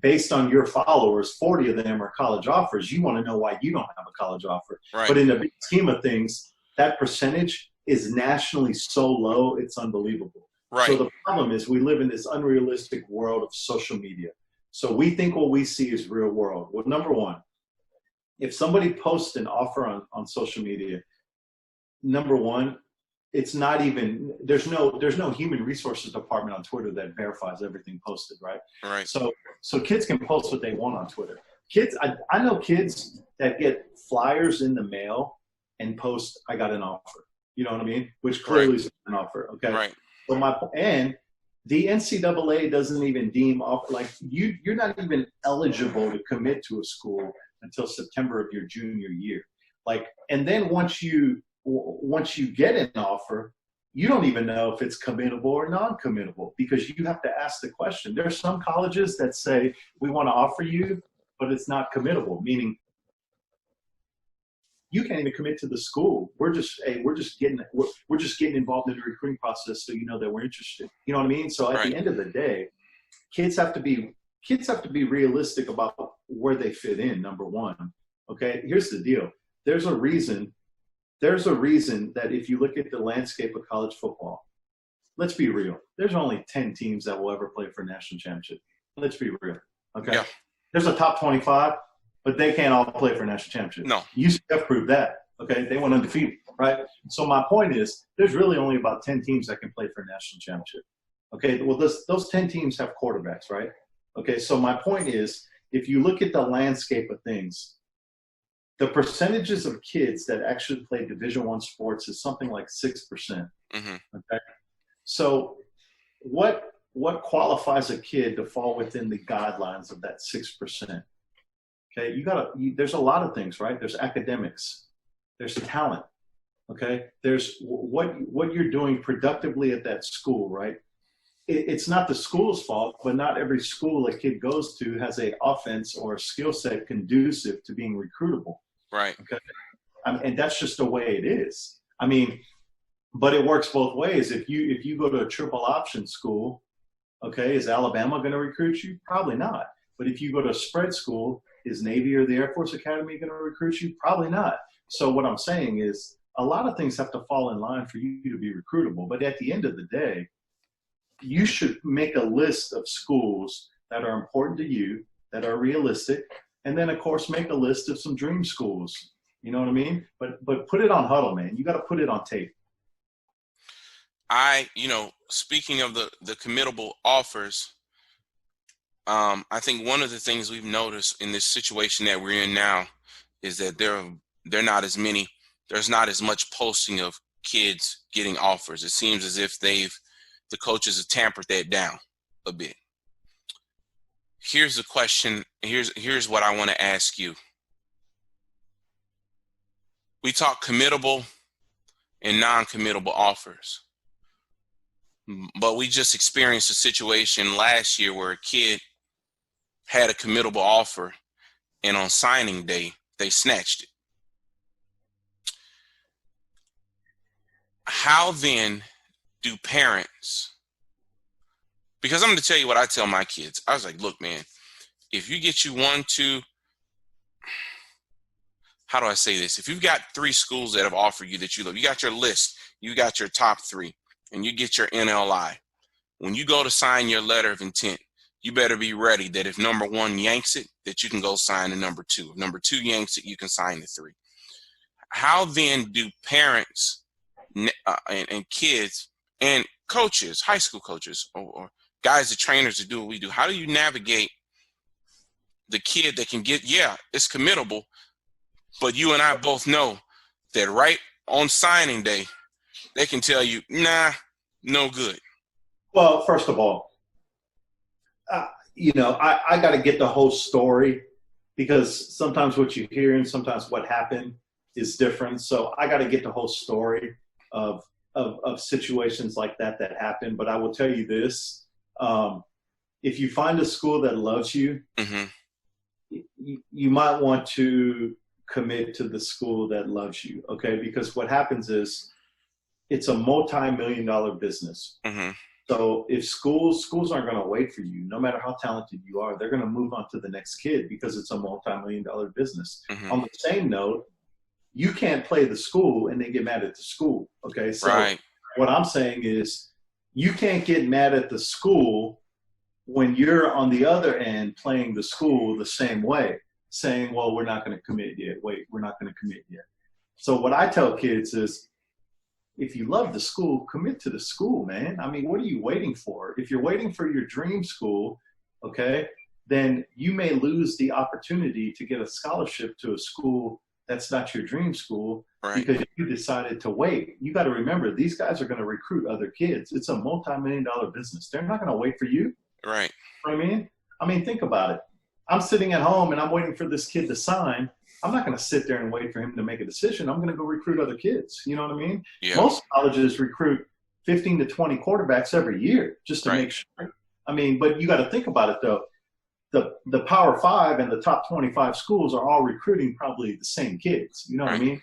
based on your followers, 40 of them are college offers, you want to know why you don't have a college offer. Right. But in the big scheme of things, that percentage is nationally so low, it's unbelievable. Right. So the problem is we live in this unrealistic world of social media. So we think what we see is real world. Well, number one, if somebody posts an offer on social media, number one, it's not even, there's no human resources department on Twitter that verifies everything posted, right? Right. So kids can post what they want on Twitter. Kids, I know kids that get flyers in the mail and post, I got an offer. You know what I mean? Which clearly is an offer, okay? Right. And the NCAA doesn't even deem off, like you're not even eligible to commit to a school until September of your junior year. Like, and then once you get an offer, you don't even know if it's committable or non-committable, because you have to ask the question. There are some colleges that say, we want to offer you, but it's not committable, meaning you can't even commit to the school. We're just getting involved in the recruiting process, so you know that we're interested. You know what I mean? So at the end of the day, kids have to be realistic about where they fit in. Number one, okay. Here's the deal. There's a reason that if you look at the landscape of college football, let's be real. There's only 10 teams that will ever play for a national championship. Let's be real. Okay. Yeah. There's a top 25. But they can't all play for a national championship. No. UCF proved that. Okay, they went undefeated, right? So my point is, there's really only about 10 teams that can play for a national championship. Okay, well, those 10 teams have quarterbacks, right? Okay, so my point is, if you look at the landscape of things, the percentages of kids that actually play Division I sports is something like 6%. Mm-hmm. Okay, so what qualifies a kid to fall within the guidelines of that 6%? Okay, there's a lot of things, right? There's academics, there's talent, okay? There's what you're doing productively at that school, right? It's not the school's fault, but not every school a kid goes to has an offense or a skill set conducive to being recruitable. Right. Okay, and that's just the way it is. I mean, but it works both ways. If you go to a triple option school, okay, is Alabama going to recruit you? Probably not. But if you go to a spread school, is Navy or the Air Force Academy going to recruit you? Probably not. So what I'm saying is a lot of things have to fall in line for you to be recruitable. But at the end of the day, you should make a list of schools that are important to you, that are realistic, and then, of course, make a list of some dream schools. You know what I mean? But put it on Huddle, man. You got to put it on tape. Speaking of the committable offers, I think one of the things we've noticed in this situation that we're in now is that there are not as many there's not as much posting of kids getting offers. It seems as if the coaches have tampered that down a bit. Here's the question. Here's what I want to ask you. We talk committable and non-committable offers, but we just experienced a situation last year where a kid had a committable offer, and on signing day, they snatched it. How then do parents, because I'm going to tell you what I tell my kids. I was like, look, man, if you get you one, two, how do I say this? If you've got 3 schools that have offered you that you love, you got your list, you got your top 3, and you get your NLI. When you go to sign your letter of intent, you better be ready that if number 1 yanks it, that you can go sign the number 2. If number 2 yanks it, you can sign the 3. How then do parents and kids and coaches, high school coaches, or guys, the trainers that do what we do, how do you navigate the kid that can get, yeah, it's committable, but you and I both know that right on signing day, they can tell you, nah, no good. Well, first of all, I got to get the whole story, because sometimes what you hear and sometimes what happened is different. So I got to get the whole story of situations like that happen. But I will tell you this, if you find a school that loves you, you might want to commit to the school that loves you. Okay. Because what happens is it's a multi-million-dollar business. So if schools aren't going to wait for you, no matter how talented you are, they're going to move on to the next kid because it's a multi-million-dollar business. On the same note, you can't play the school and then get mad at the school. Okay. So what I'm saying is you can't get mad at the school when you're on the other end playing the school the same way, saying, well, we're not going to commit yet. Wait, we're not going to commit yet. So what I tell kids is, if you love the school, commit to the school, man. I mean, what are you waiting for? If you're waiting for your dream school, okay, then you may lose the opportunity to get a scholarship to a school that's not your dream school because you decided to wait. You got to remember, these guys are going to recruit other kids. It's a multi-million-dollar business. They're not going to wait for you. Right. You know what I mean? I mean, think about it. I'm sitting at home and I'm waiting for this kid to sign. I'm not going to sit there and wait for him to make a decision. I'm going to go recruit other kids. You know what I mean? Yeah. Most colleges recruit 15 to 20 quarterbacks every year just to make sure. I mean, but you got to think about it, though. The Power 5 and the top 25 schools are all recruiting probably the same kids. You know what I mean?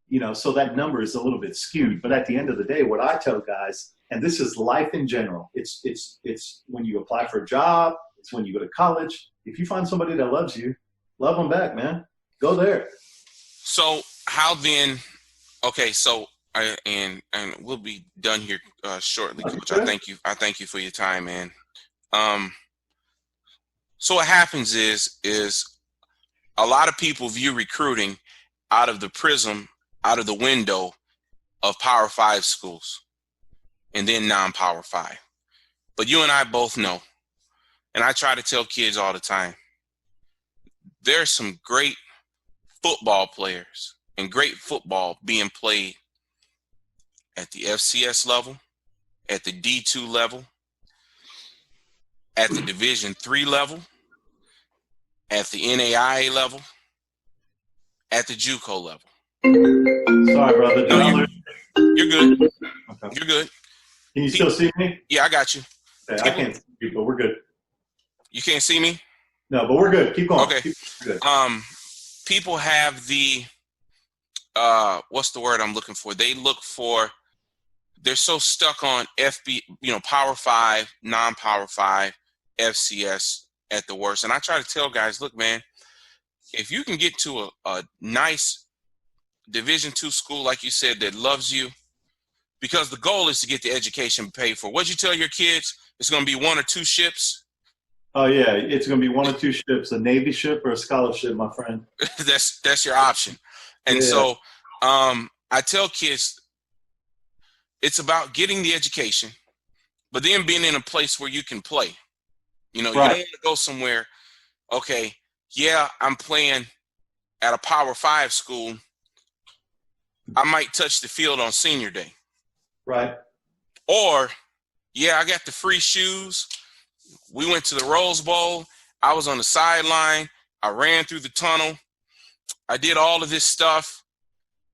You know, so that number is a little bit skewed. But at the end of the day, what I tell guys, and this is life in general, it's when you apply for a job, it's when you go to college. If you find somebody that loves you, love them back, man. Go there. So how then? Okay, so and we'll be done here shortly, Coach. I thank you. I thank you for your time, man. So what happens is a lot of people view recruiting out of the window of Power 5 schools and then non-Power 5. But you and I both know, and I try to tell kids all the time, there's some great football players and great football being played at the FCS level, at the D2 level, at the Division III level, at the NAIA level, at the JUCO level. Sorry, brother. No, you're good. Okay. You're good. Can you still see me? Yeah, I got you. Okay, I can't see you, but we're good. You can't see me? No, but we're good. Keep going. Okay. Good. People have the what's the word I'm looking for? They're so stuck on Power 5, non-Power 5, FCS at the worst. And I try to tell guys, look, man, if you can get to a nice Division II school, like you said, that loves you, because the goal is to get the education paid for. What'd you tell your kids? It's going to be 1 or 2 ships? Oh, yeah. It's going to be 1 or 2 ships, a Navy ship or a scholarship, my friend. That's your option. And so I tell kids, it's about getting the education, but then being in a place where you can play. You know, you don't want to go somewhere, okay, yeah, I'm playing at a Power 5 school, I might touch the field on senior day. Right. Or, yeah, I got the free shoes. We went to the Rose Bowl. I was on the sideline. I ran through the tunnel. I did all of this stuff.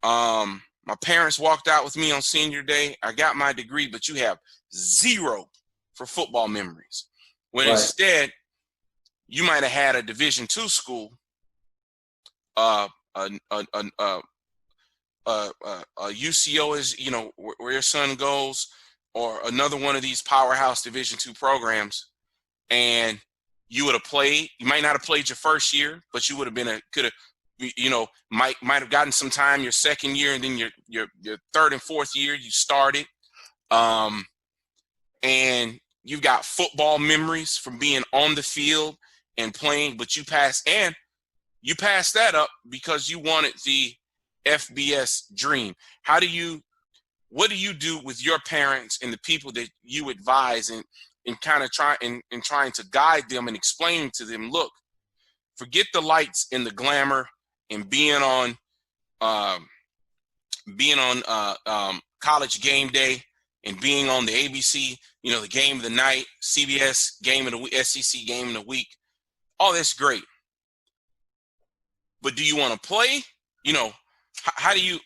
My parents walked out with me on senior day. I got my degree, but you have zero for football memories. When Right. instead, you might have had a Division II school, UCO is, you know, where your son goes, or another one of these powerhouse Division II programs, and you would have played. You might not have played your first year, but you would have been might have gotten some time your second year, and then your third and fourth year you started, and you've got football memories from being on the field and playing, but you passed that up because you wanted the FBS dream. What do you do with your parents and the people that you advise and kind of trying to guide them and explaining to them, look, forget the lights and the glamour and being on college game day and being on the ABC, you know, the game of the night, CBS game of the week, SEC game of the week. All that's great. But do you want to play? You know, how do you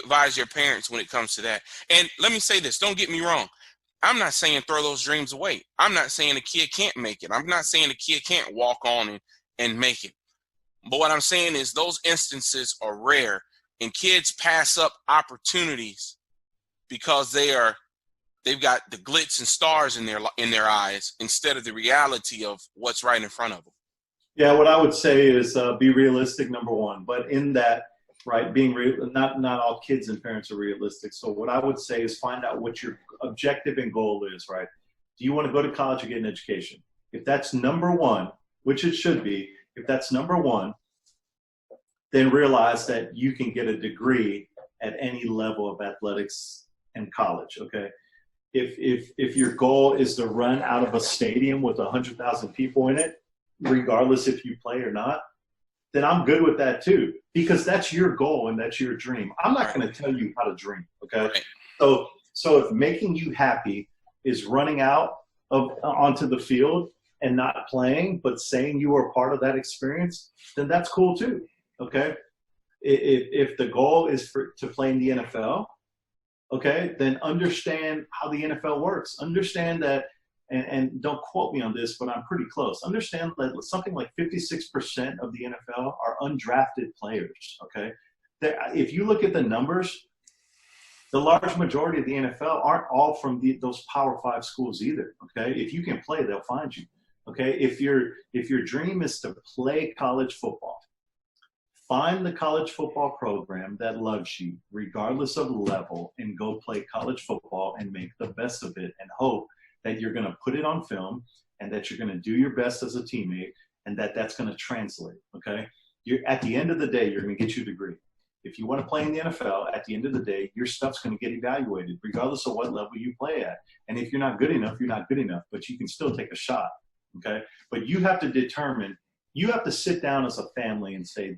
advise your parents when it comes to that? And let me say this, don't get me wrong. I'm not saying throw those dreams away. I'm not saying a kid can't make it. I'm not saying a kid can't walk on and make it. But what I'm saying is those instances are rare, and kids pass up opportunities because they've got the glitz and stars in their eyes instead of the reality of what's right in front of them. Yeah, what I would say is be realistic, number one. But in that, right, being not all kids and parents are realistic. So what I would say is find out what your objective and goal is, right? Do you want to go to college or get an education? If that's number one, which it should be, if that's number one, then realize that you can get a degree at any level of athletics and college, okay? If your goal is to run out of a stadium with 100,000 people in it, regardless if you play or not, then I'm good with that too, because that's your goal and that's your dream. I'm not going to tell you how to dream, okay? Right. So if making you happy is running out onto the field and not playing, but saying you are part of that experience, then that's cool too, okay? If the goal is to play in the NFL, okay, then understand how the NFL works. Understand that, and don't quote me on this, but I'm pretty close. Understand that something like 56% of the NFL are undrafted players, okay? If you look at the numbers, the large majority of the NFL aren't all from those Power 5 schools either, okay? If you can play, they'll find you, okay? If your dream is to play college football, find the college football program that loves you, regardless of level, and go play college football and make the best of it and hope that you're going to put it on film and that you're going to do your best as a teammate and that's going to translate, okay? At the end of the day, you're going to get your degree. If you want to play in the NFL, at the end of the day, your stuff's going to get evaluated regardless of what level you play at. And if you're not good enough, you're not good enough, but you can still take a shot, okay? But you have to sit down as a family and say,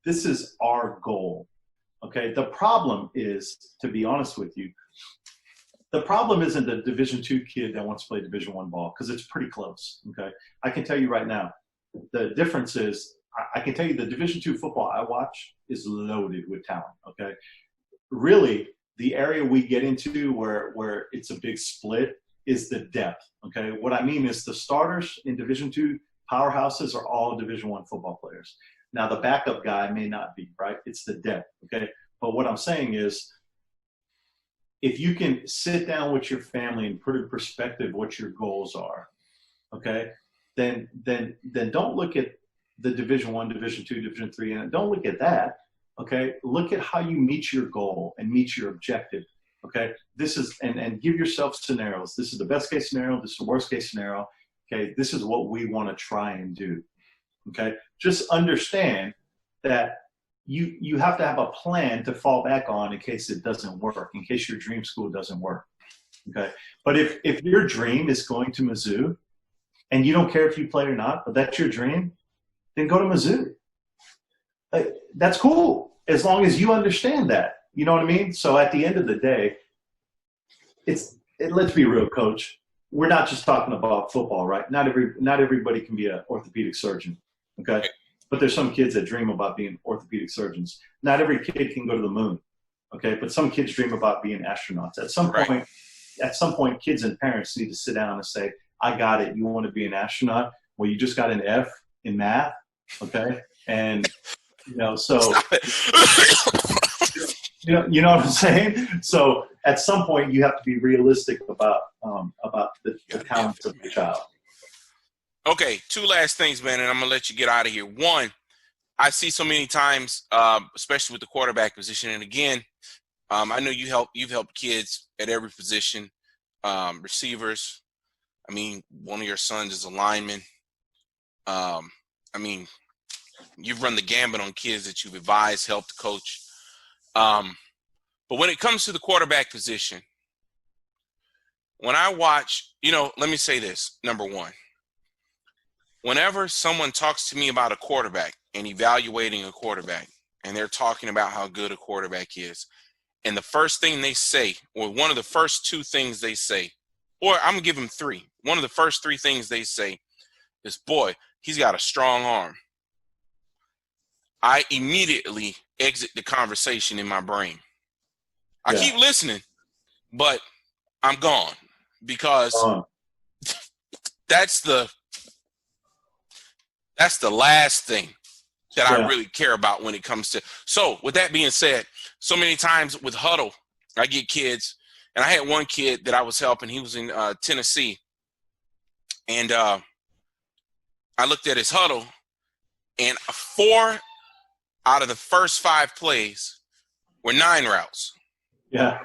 this is our goal, okay? The problem is, to be honest with you, the problem isn't the Division II kid that wants to play Division I ball, because it's pretty close, okay? I can tell you right now, the difference is, I can tell you the Division II football I watch is loaded with talent, okay? Really, the area we get into where it's a big split is the depth, okay? What I mean is the starters in Division II powerhouses are all Division I football players. Now, the backup guy may not be, right? It's the depth, okay? But what I'm saying is, if you can sit down with your family and put in perspective what your goals are, okay, then don't look at the Division I, Division II, Division III, and don't look at that, okay? Look at how you meet your goal and meet your objective, okay? This is, and give yourself scenarios. This is the best case scenario. This is the worst case scenario, okay? This is what we want to try and do, okay? Just understand that you have to have a plan to fall back on in case it doesn't work, in case your dream school doesn't work, okay? But if your dream is going to Mizzou and you don't care if you play or not, but that's your dream, then go to Mizzou. That's cool as long as you understand that. You know what I mean? So at the end of the day, let's be real, coach. We're not just talking about football, right? Not everybody can be an orthopedic surgeon, okay? But there's some kids that dream about being orthopedic surgeons. Not every kid can go to the moon, okay? But some kids dream about being astronauts. At some point, kids and parents need to sit down and say, I got it. You want to be an astronaut? Well, you just got an F in math, okay? And, so, you know what I'm saying? So at some point, you have to be realistic about the talents of the child. Okay, two last things, man, and I'm going to let you get out of here. One, I see so many times, especially with the quarterback position, and again, I know you've helped kids at every position, receivers. I mean, one of your sons is a lineman. I mean, you've run the gambit on kids that you've advised, helped coach. But when it comes to the quarterback position, when I watch, let me say this, number one. Whenever someone talks to me about a quarterback and evaluating a quarterback, and they're talking about how good a quarterback is, and the first thing they say, or one of the first two things they say, or I'm going to give them three. One of the first three things they say is, boy, he's got a strong arm. I immediately exit the conversation in my brain. I keep listening, but I'm gone because that's the last thing that I really care about when it comes to. So with that being said, so many times with huddle, I get kids, and I had one kid that I was helping. He was in Tennessee, and I looked at his huddle, and 4 out of the first 5 plays were 9 routes. Yeah.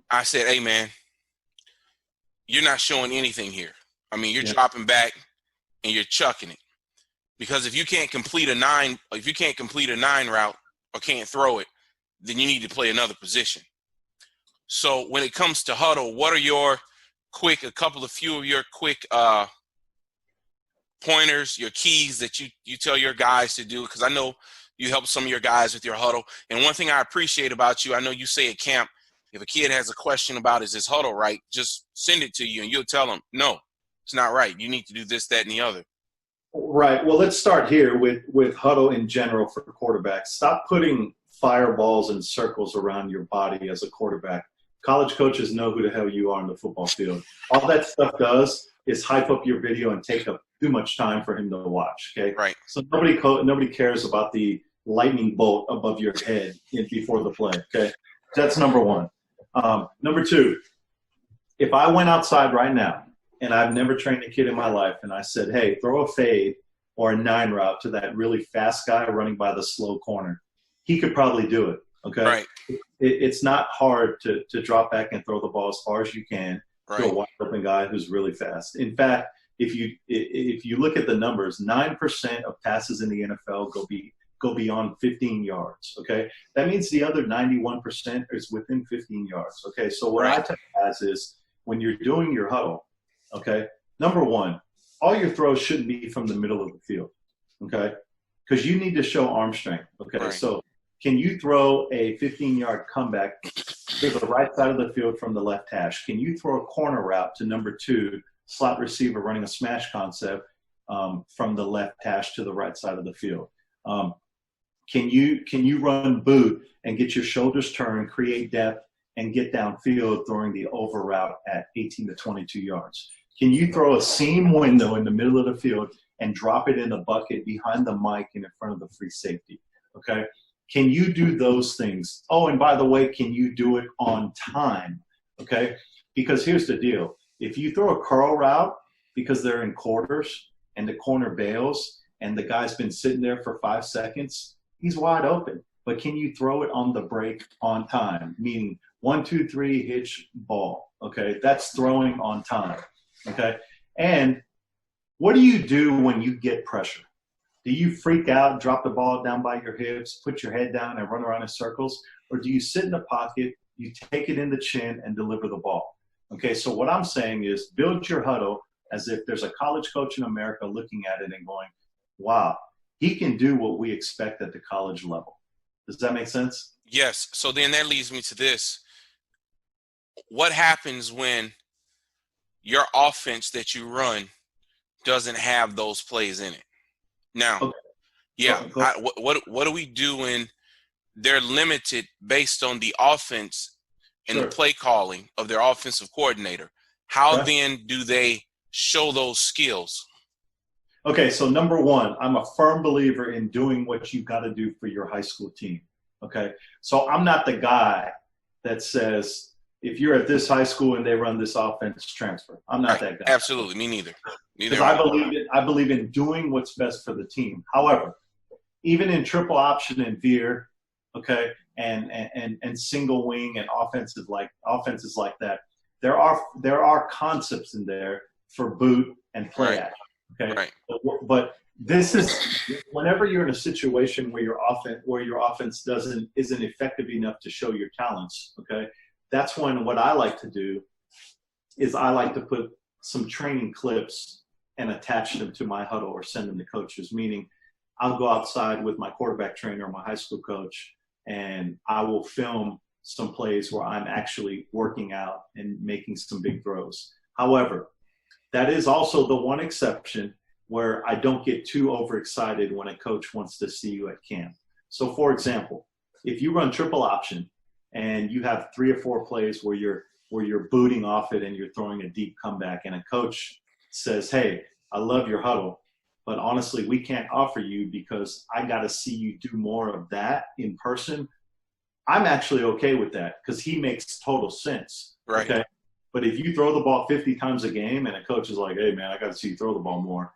I said, hey, man, you're not showing anything here. I mean, you're dropping back and you're chucking it. Because if you can't complete a 9 route or can't throw it, then you need to play another position. So when it comes to huddle, what are your few of your quick pointers, your keys that you tell your guys to do? Because I know you help some of your guys with your huddle. And one thing I appreciate about you, I know you say at camp, if a kid has a question about is this huddle right, just send it to you and you'll tell them, no, it's not right. You need to do this, that, and the other. Right. Well, let's start here with huddle in general for quarterbacks. Stop putting fireballs and circles around your body as a quarterback. College coaches know who the hell you are on the football field. All that stuff does is hype up your video and take up too much time for him to watch. Okay. Right. So nobody cares about the lightning bolt above your head before the play. Okay. That's number one. Number two, if I went outside right now and I've never trained a kid in my life and I said, hey, throw a fade or a 9 route to that really fast guy running by the slow corner, he could probably do it. Okay. Right. It's not hard to drop back and throw the ball as far as you can to a wide open guy who's really fast. In fact, if you look at the numbers, 9% of passes in the NFL go beyond 15 yards. Okay, that means the other 91% is within 15 yards. Okay, so what I tell guys is when you're doing your huddle, okay, number one, all your throws shouldn't be from the middle of the field. Okay, because you need to show arm strength. Okay, so can you throw a 15-yard comeback to the right side of the field from the left hash? Can you throw a corner route to number 2, slot receiver running a smash concept from the left hash to the right side of the field? Can you run boot and get your shoulders turned, create depth, and get downfield throwing the over route at 18 to 22 yards? Can you throw a seam window in the middle of the field and drop it in the bucket behind the mic and in front of the free safety? Okay. Can you do those things? Oh, and by the way, can you do it on time? Okay. Because here's the deal. If you throw a curl route because they're in quarters and the corner bails and the guy's been sitting there for 5 seconds, he's wide open. But can you throw it on the break on time? Meaning 1, 2, 3, hitch, ball. Okay. That's throwing on time. Okay. And what do you do when you get pressure? Do you freak out, drop the ball down by your hips, put your head down and run around in circles? Or do you sit in the pocket, you take it in the chin and deliver the ball? Okay, so what I'm saying is build your huddle as if there's a college coach in America looking at it and going, wow, he can do what we expect at the college level. Does that make sense? Yes. So then that leads me to this. What happens when your offense that you run doesn't have those plays in it? Now, Okay. yeah, Go. what do we do when they're limited based on the offense and the Sure. play calling of their offensive coordinator? How Okay. then do they show those skills? Okay, so number one, I'm a firm believer in doing what you got to do for your high school team. Okay, so I'm not the guy that says if you're at this high school and they run this offense, transfer. I'm not that guy. Absolutely, me neither. Neither Because I believe in doing what's best for the team. However, even in triple option and veer, okay, and single wing and offenses like that, there are concepts in there for boot and play action. Okay, Right. But this is whenever you're in a situation where your offense isn't effective enough to show your talents. Okay, that's when what I like to do is I like to put some training clips and attach them to my huddle or send them to coaches. Meaning, I'll go outside with my quarterback trainer or my high school coach, and I will film some plays where I'm actually working out and making some big throws. However, that is also the one exception where I don't get too overexcited when a coach wants to see you at camp. So, for example, if you run triple option and you have 3 or 4 plays where you're booting off it and you're throwing a deep comeback, and a coach says, "Hey, I love your huddle, but honestly, we can't offer you because I got to see you do more of that in person." I'm actually okay with that because he makes total sense. Right. Okay. But if you throw the ball 50 times a game and a coach is like, "Hey, man, I got to see you throw the ball more."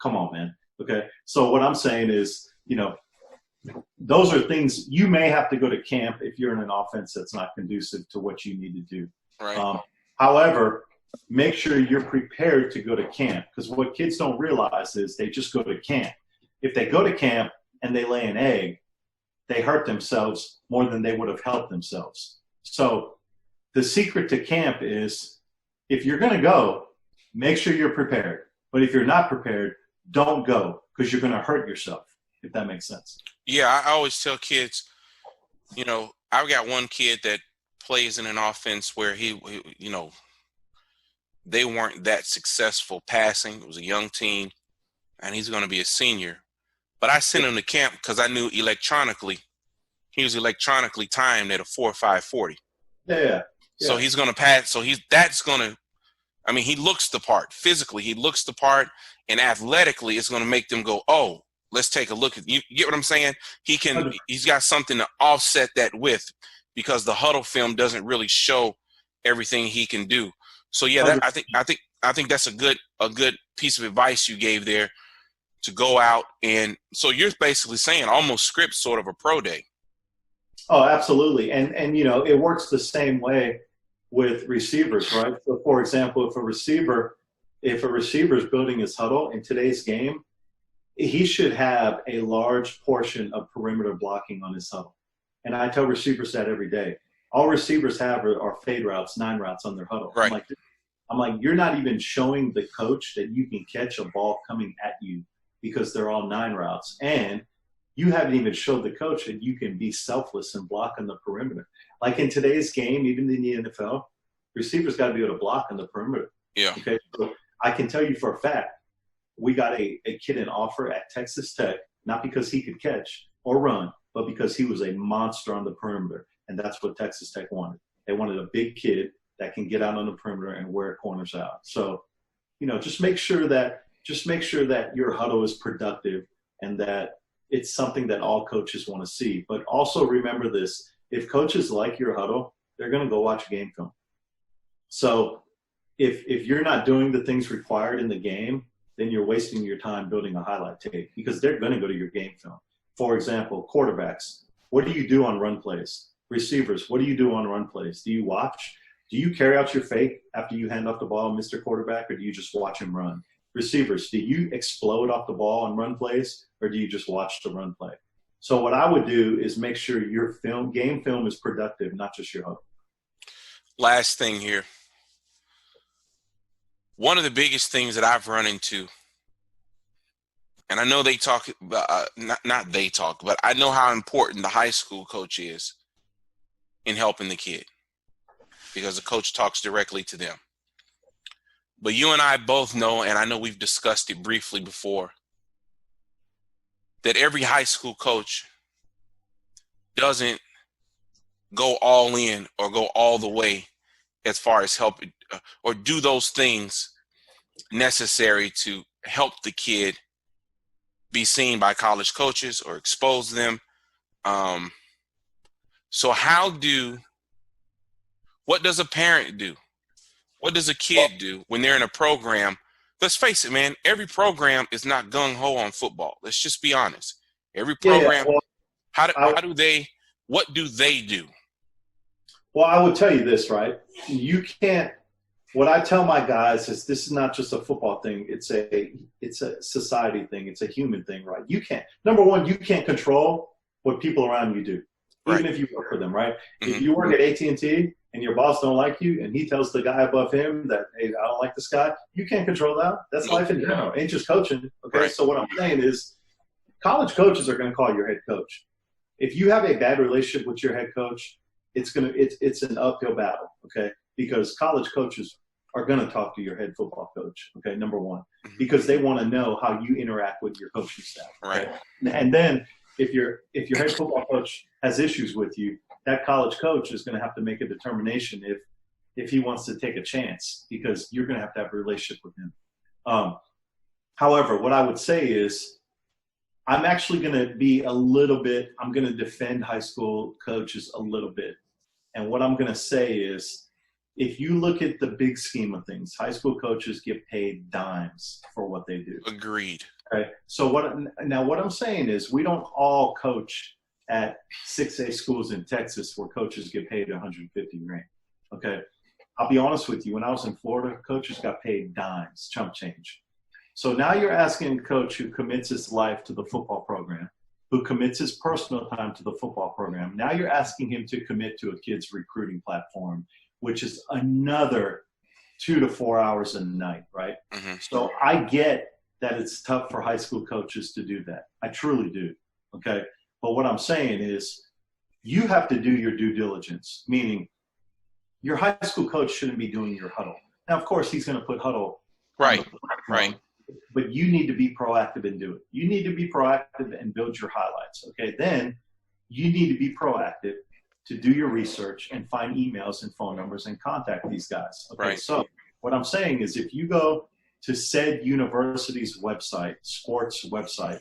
Come on, man. Okay. So what I'm saying is, those are things you may have to go to camp if you're in an offense that's not conducive to what you need to do. Right. However, make sure you're prepared to go to camp, because what kids don't realize is they just go to camp. If they go to camp and they lay an egg, they hurt themselves more than they would have helped themselves. So the secret to camp is, if you're going to go, make sure you're prepared. But if you're not prepared, don't go, because you're going to hurt yourself, if that makes sense. Yeah, I always tell kids, I've got one kid that plays in an offense where they weren't that successful passing. It was a young team, and he's going to be a senior. But I sent him to camp because I knew he was electronically timed at a 4.540. Yeah. So he's going to pass. So he looks the part. Physically, he looks the part, and athletically, it's going to make them go, "Oh, let's take a look at you." Get what I'm saying? He's got something to offset that with, because the huddle film doesn't really show everything he can do. So yeah, I think that's a good piece of advice you gave there, to go out. And so you're basically saying almost script sort of a pro day. Oh, absolutely. And it works the same way with receivers, right? So for example, if a receiver is building his huddle in today's game, he should have a large portion of perimeter blocking on his huddle. And I tell receivers that every day. All receivers have are fade routes, 9 routes on their huddle. Right. I'm like, you're not even showing the coach that you can catch a ball coming at you, because they're all 9 routes. And you haven't even showed the coach that you can be selfless and block on the perimeter. Like in today's game, even in the NFL, receivers got to be able to block on the perimeter. Yeah. Okay. So I can tell you for a fact, we got a kid in offer at Texas Tech, not because he could catch or run, but because he was a monster on the perimeter. And that's what Texas Tech wanted. They wanted a big kid that can get out on the perimeter and wear corners out. So, just make sure that your huddle is productive and that it's something that all coaches want to see. But also remember this: if coaches like your huddle, they're going to go watch game film. So if you're not doing the things required in the game, then you're wasting your time building a highlight tape, because they're going to go to your game film. For example, quarterbacks, what do you do on run plays? Receivers, what do you do on run plays? Do you watch? Do you carry out your fake after you hand off the ball, Mr. Quarterback, or do you just watch him run? Receivers, do you explode off the ball on run plays, or do you just watch the run play? So what I would do is make sure your game film is productive, not just your huddle. Last thing here. One of the biggest things that I've run into and I know they talk about, not they talk, but I know how important the high school coach is in helping the kid, because the coach talks directly to them. But you and I both know, and I know we've discussed it briefly before, that every high school coach doesn't go all in or go all the way as far as help or do those things necessary to help the kid be seen by college coaches or expose them. So what does a parent do? What does a kid do when they're in a program? Let's face it, man, every program is not gung-ho on football. Let's just be honest. Every program, what do they do? Well, I would tell you this, right? You can't, what I tell my guys is this is not just a football thing. It's a society thing. It's a human thing, right? Number one, you can't control what people around you do, even if you work for them, right? Mm-hmm. If you work at AT&T and your boss don't like you and he tells the guy above him that, hey, I don't like this guy, you can't control that. That's life in general. Ain't just coaching, okay? Right. So what I'm saying is college coaches are going to call your head coach. If you have a bad relationship with your head coach, it's an uphill battle, okay? Because college coaches are going to talk to your head football coach, okay, number one, because they want to know how you interact with your coaching staff. Okay? Right. And then if your head football coach has issues with you, that college coach is going to have to make a determination if he wants to take a chance, because you're going to have a relationship with him. However, what I would say is I'm actually going to be I'm going to defend high school coaches a little bit. And what I'm going to say is, if you look at the big scheme of things, high school coaches get paid dimes for what they do. Agreed. Okay. So what I'm saying is, we don't all coach at 6A schools in Texas where coaches get paid $150 grand. Okay. I'll be honest with you. When I was in Florida, coaches got paid dimes, chump change. So now you're asking a coach who commits his life to the football program, who commits his personal time to the football program. Now you're asking him to commit to a kid's recruiting platform, which is another 2 to 4 hours a night, right? Mm-hmm. So I get that it's tough for high school coaches to do that. I truly do, okay? But what I'm saying is you have to do your due diligence, meaning your high school coach shouldn't be doing your huddle. Now, of course, he's going to put huddle. Right. But you need to be proactive and do it. You need to be proactive and build your highlights, okay? Then you need to be proactive to do your research and find emails and phone numbers and contact these guys. Okay, right. So what I'm saying is, if you go to said university's website, sports website,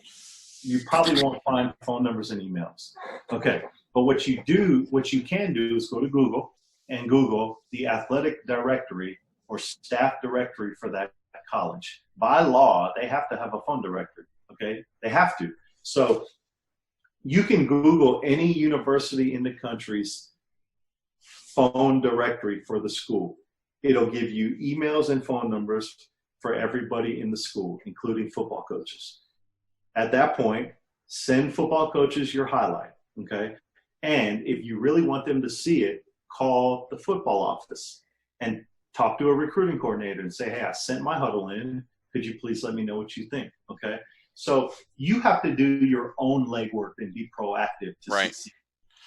you probably won't find phone numbers and emails. Okay, but what you can do is go to Google and Google the athletic directory or staff directory for that college. By law, they have to have a phone directory. Okay, they have to. So you can Google any university in the country's phone directory for the school. It'll give you emails and phone numbers for everybody in the school, including football coaches. At that point, send football coaches your highlight, okay? And if you really want them to see it, call the football office and talk to a recruiting coordinator and say, hey, I sent my huddle in. Could you please let me know what you think, okay? So you have to do your own legwork and be proactive to succeed.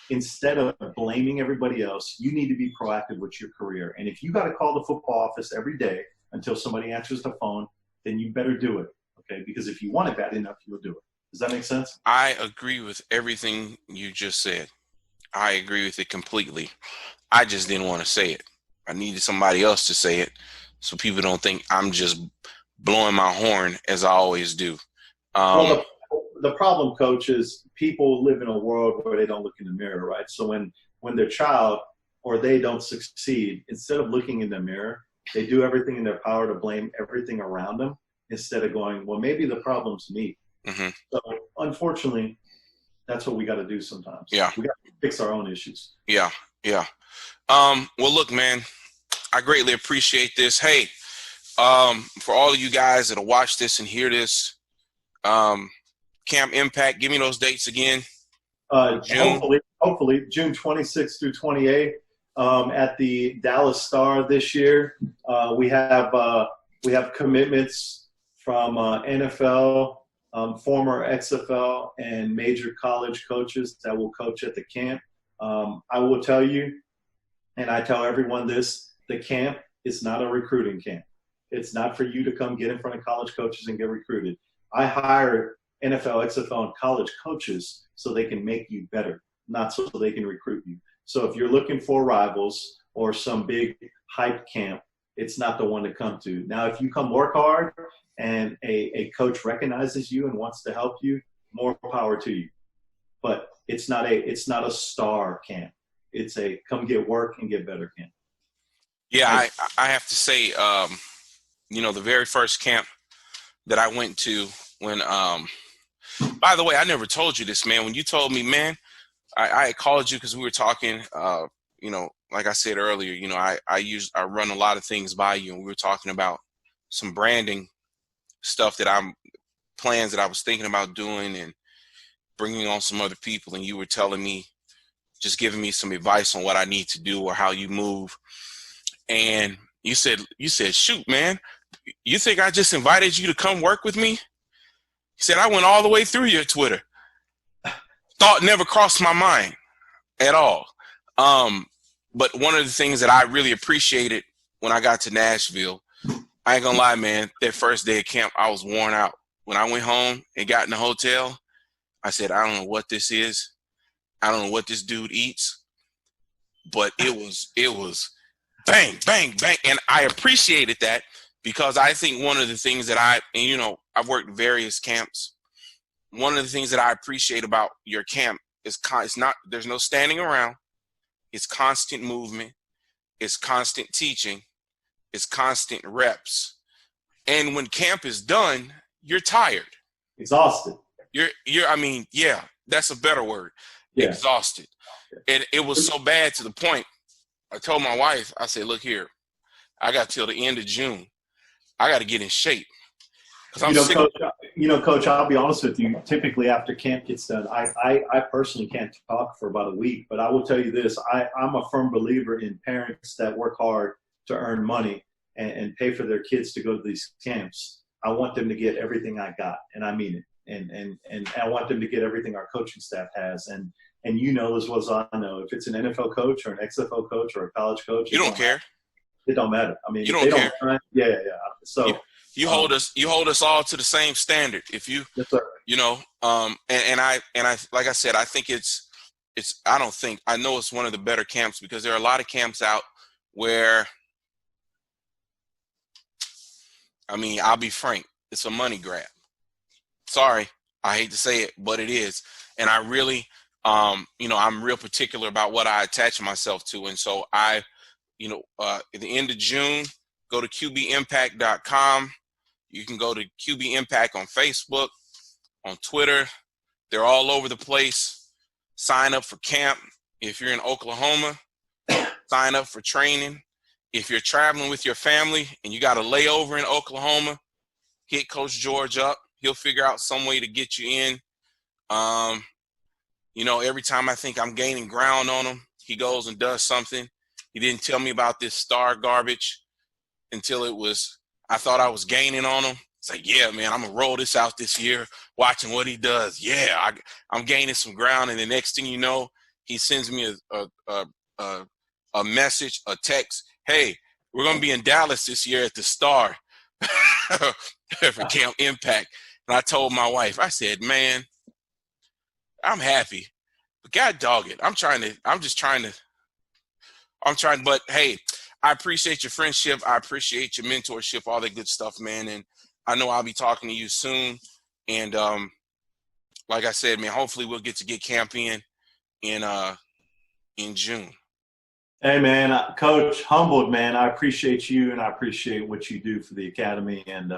Instead of blaming everybody else, you need to be proactive with your career. And if you got to call the football office every day until somebody answers the phone, then you better do it, okay? Because if you want it bad enough, you'll do it. Does that make sense? I agree with everything you just said. I agree with it completely. I just didn't want to say it. I needed somebody else to say it so people don't think I'm just blowing my horn as I always do. Well, the problem, Coach, is people live in a world where they don't look in the mirror, right? So when their child or they don't succeed, instead of looking in the mirror, they do everything in their power to blame everything around them instead of going, well, maybe the problem's me. Mm-hmm. So unfortunately, that's what we got to do sometimes. Yeah. We got to fix our own issues. Yeah. Well, look, man, I greatly appreciate this. Hey, for all of you guys that'll watch this and hear this, Camp Impact, give me those dates again. June. Hopefully June 26th through 28th at the Dallas Star this year. We have commitments from NFL, former XFL and major college coaches that will coach at the camp. I will tell you, and I tell everyone this, the camp is not a recruiting camp. It's not for you to come get in front of college coaches and get recruited. I hire NFL, XFL, and college coaches so they can make you better, not so they can recruit you. So if you're looking for rivals or some big hype camp, it's not the one to come to. Now, if you come work hard and a coach recognizes you and wants to help you, more power to you. But it's not a star camp. It's a come get work and get better camp. Yeah, I have to say, the very first camp that I went to when, by the way, I never told you this, man. When you told me, man, I called you because we were talking, like I said earlier, I run a lot of things by you, and we were talking about some branding stuff plans that I was thinking about doing and bringing on some other people. And you were telling me, just giving me some advice on what I need to do or how you move. And you said, shoot, man, you think I just invited you to come work with me? He said, I went all the way through your Twitter. Thought never crossed my mind at all. But one of the things that I really appreciated when I got to Nashville, I ain't gonna lie, man, that first day of camp, I was worn out. When I went home and got in the hotel, I said, I don't know what this is. I don't know what this dude eats, but it was bang, bang, bang. And I appreciated that because I think one of the things that I've worked various camps. One of the things that I appreciate about your camp is there's no standing around. It's constant movement. It's constant teaching. It's constant reps. And when camp is done, you're tired. Exhausted. That's a better word. Yeah. Exhausted. And it was so bad to the point, I told my wife, I said, look here, I got till the end of June. I got to get in shape. Coach, I'll be honest with you. Typically after camp gets done, I personally can't talk for about a week, but I will tell you this. I'm a firm believer in parents that work hard to earn money and pay for their kids to go to these camps. I want them to get everything I got, and I mean it. And I want them to get everything our coaching staff has. And you know as well as I know, if it's an NFL coach or an XFL coach or a college coach, you don't care. It don't matter. I mean, you don't care. Yeah. So you hold us all to the same standard. If you, yes, sir. And I like I said, I think I know it's one of the better camps because there are a lot of camps out where, I'll be frank, it's a money grab. Sorry, I hate to say it, but it is. And I really, I'm real particular about what I attach myself to. And so at the end of June, go to QBimpact.com. You can go to QB Impact on Facebook, on Twitter. They're all over the place. Sign up for camp. If you're in Oklahoma, sign up for training. If you're traveling with your family and you got a layover in Oklahoma, hit Coach George up. He'll figure out some way to get you in. Every time I think I'm gaining ground on him, he goes and does something. He didn't tell me about this star garbage until I thought I was gaining on him. It's like, yeah, man, I'm going to roll this out this year, watching what he does. Yeah, I'm gaining some ground. And the next thing you know, he sends me a message, a text. Hey, we're going to be in Dallas this year at the Star for Camp Impact. And I told my wife, I said, man, I'm happy, but God dog it. But hey, I appreciate your friendship. I appreciate your mentorship, all that good stuff, man. And I know I'll be talking to you soon. And like I said, man, hopefully we'll get camp in June. Hey, man, Coach, humbled, man. I appreciate you, and I appreciate what you do for the academy. And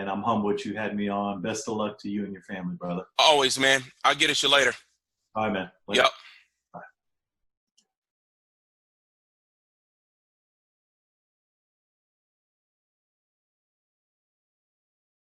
I'm humbled you had me on. Best of luck to you and your family, brother. Always, man. I'll get at you later. All right, man. Later. Yep.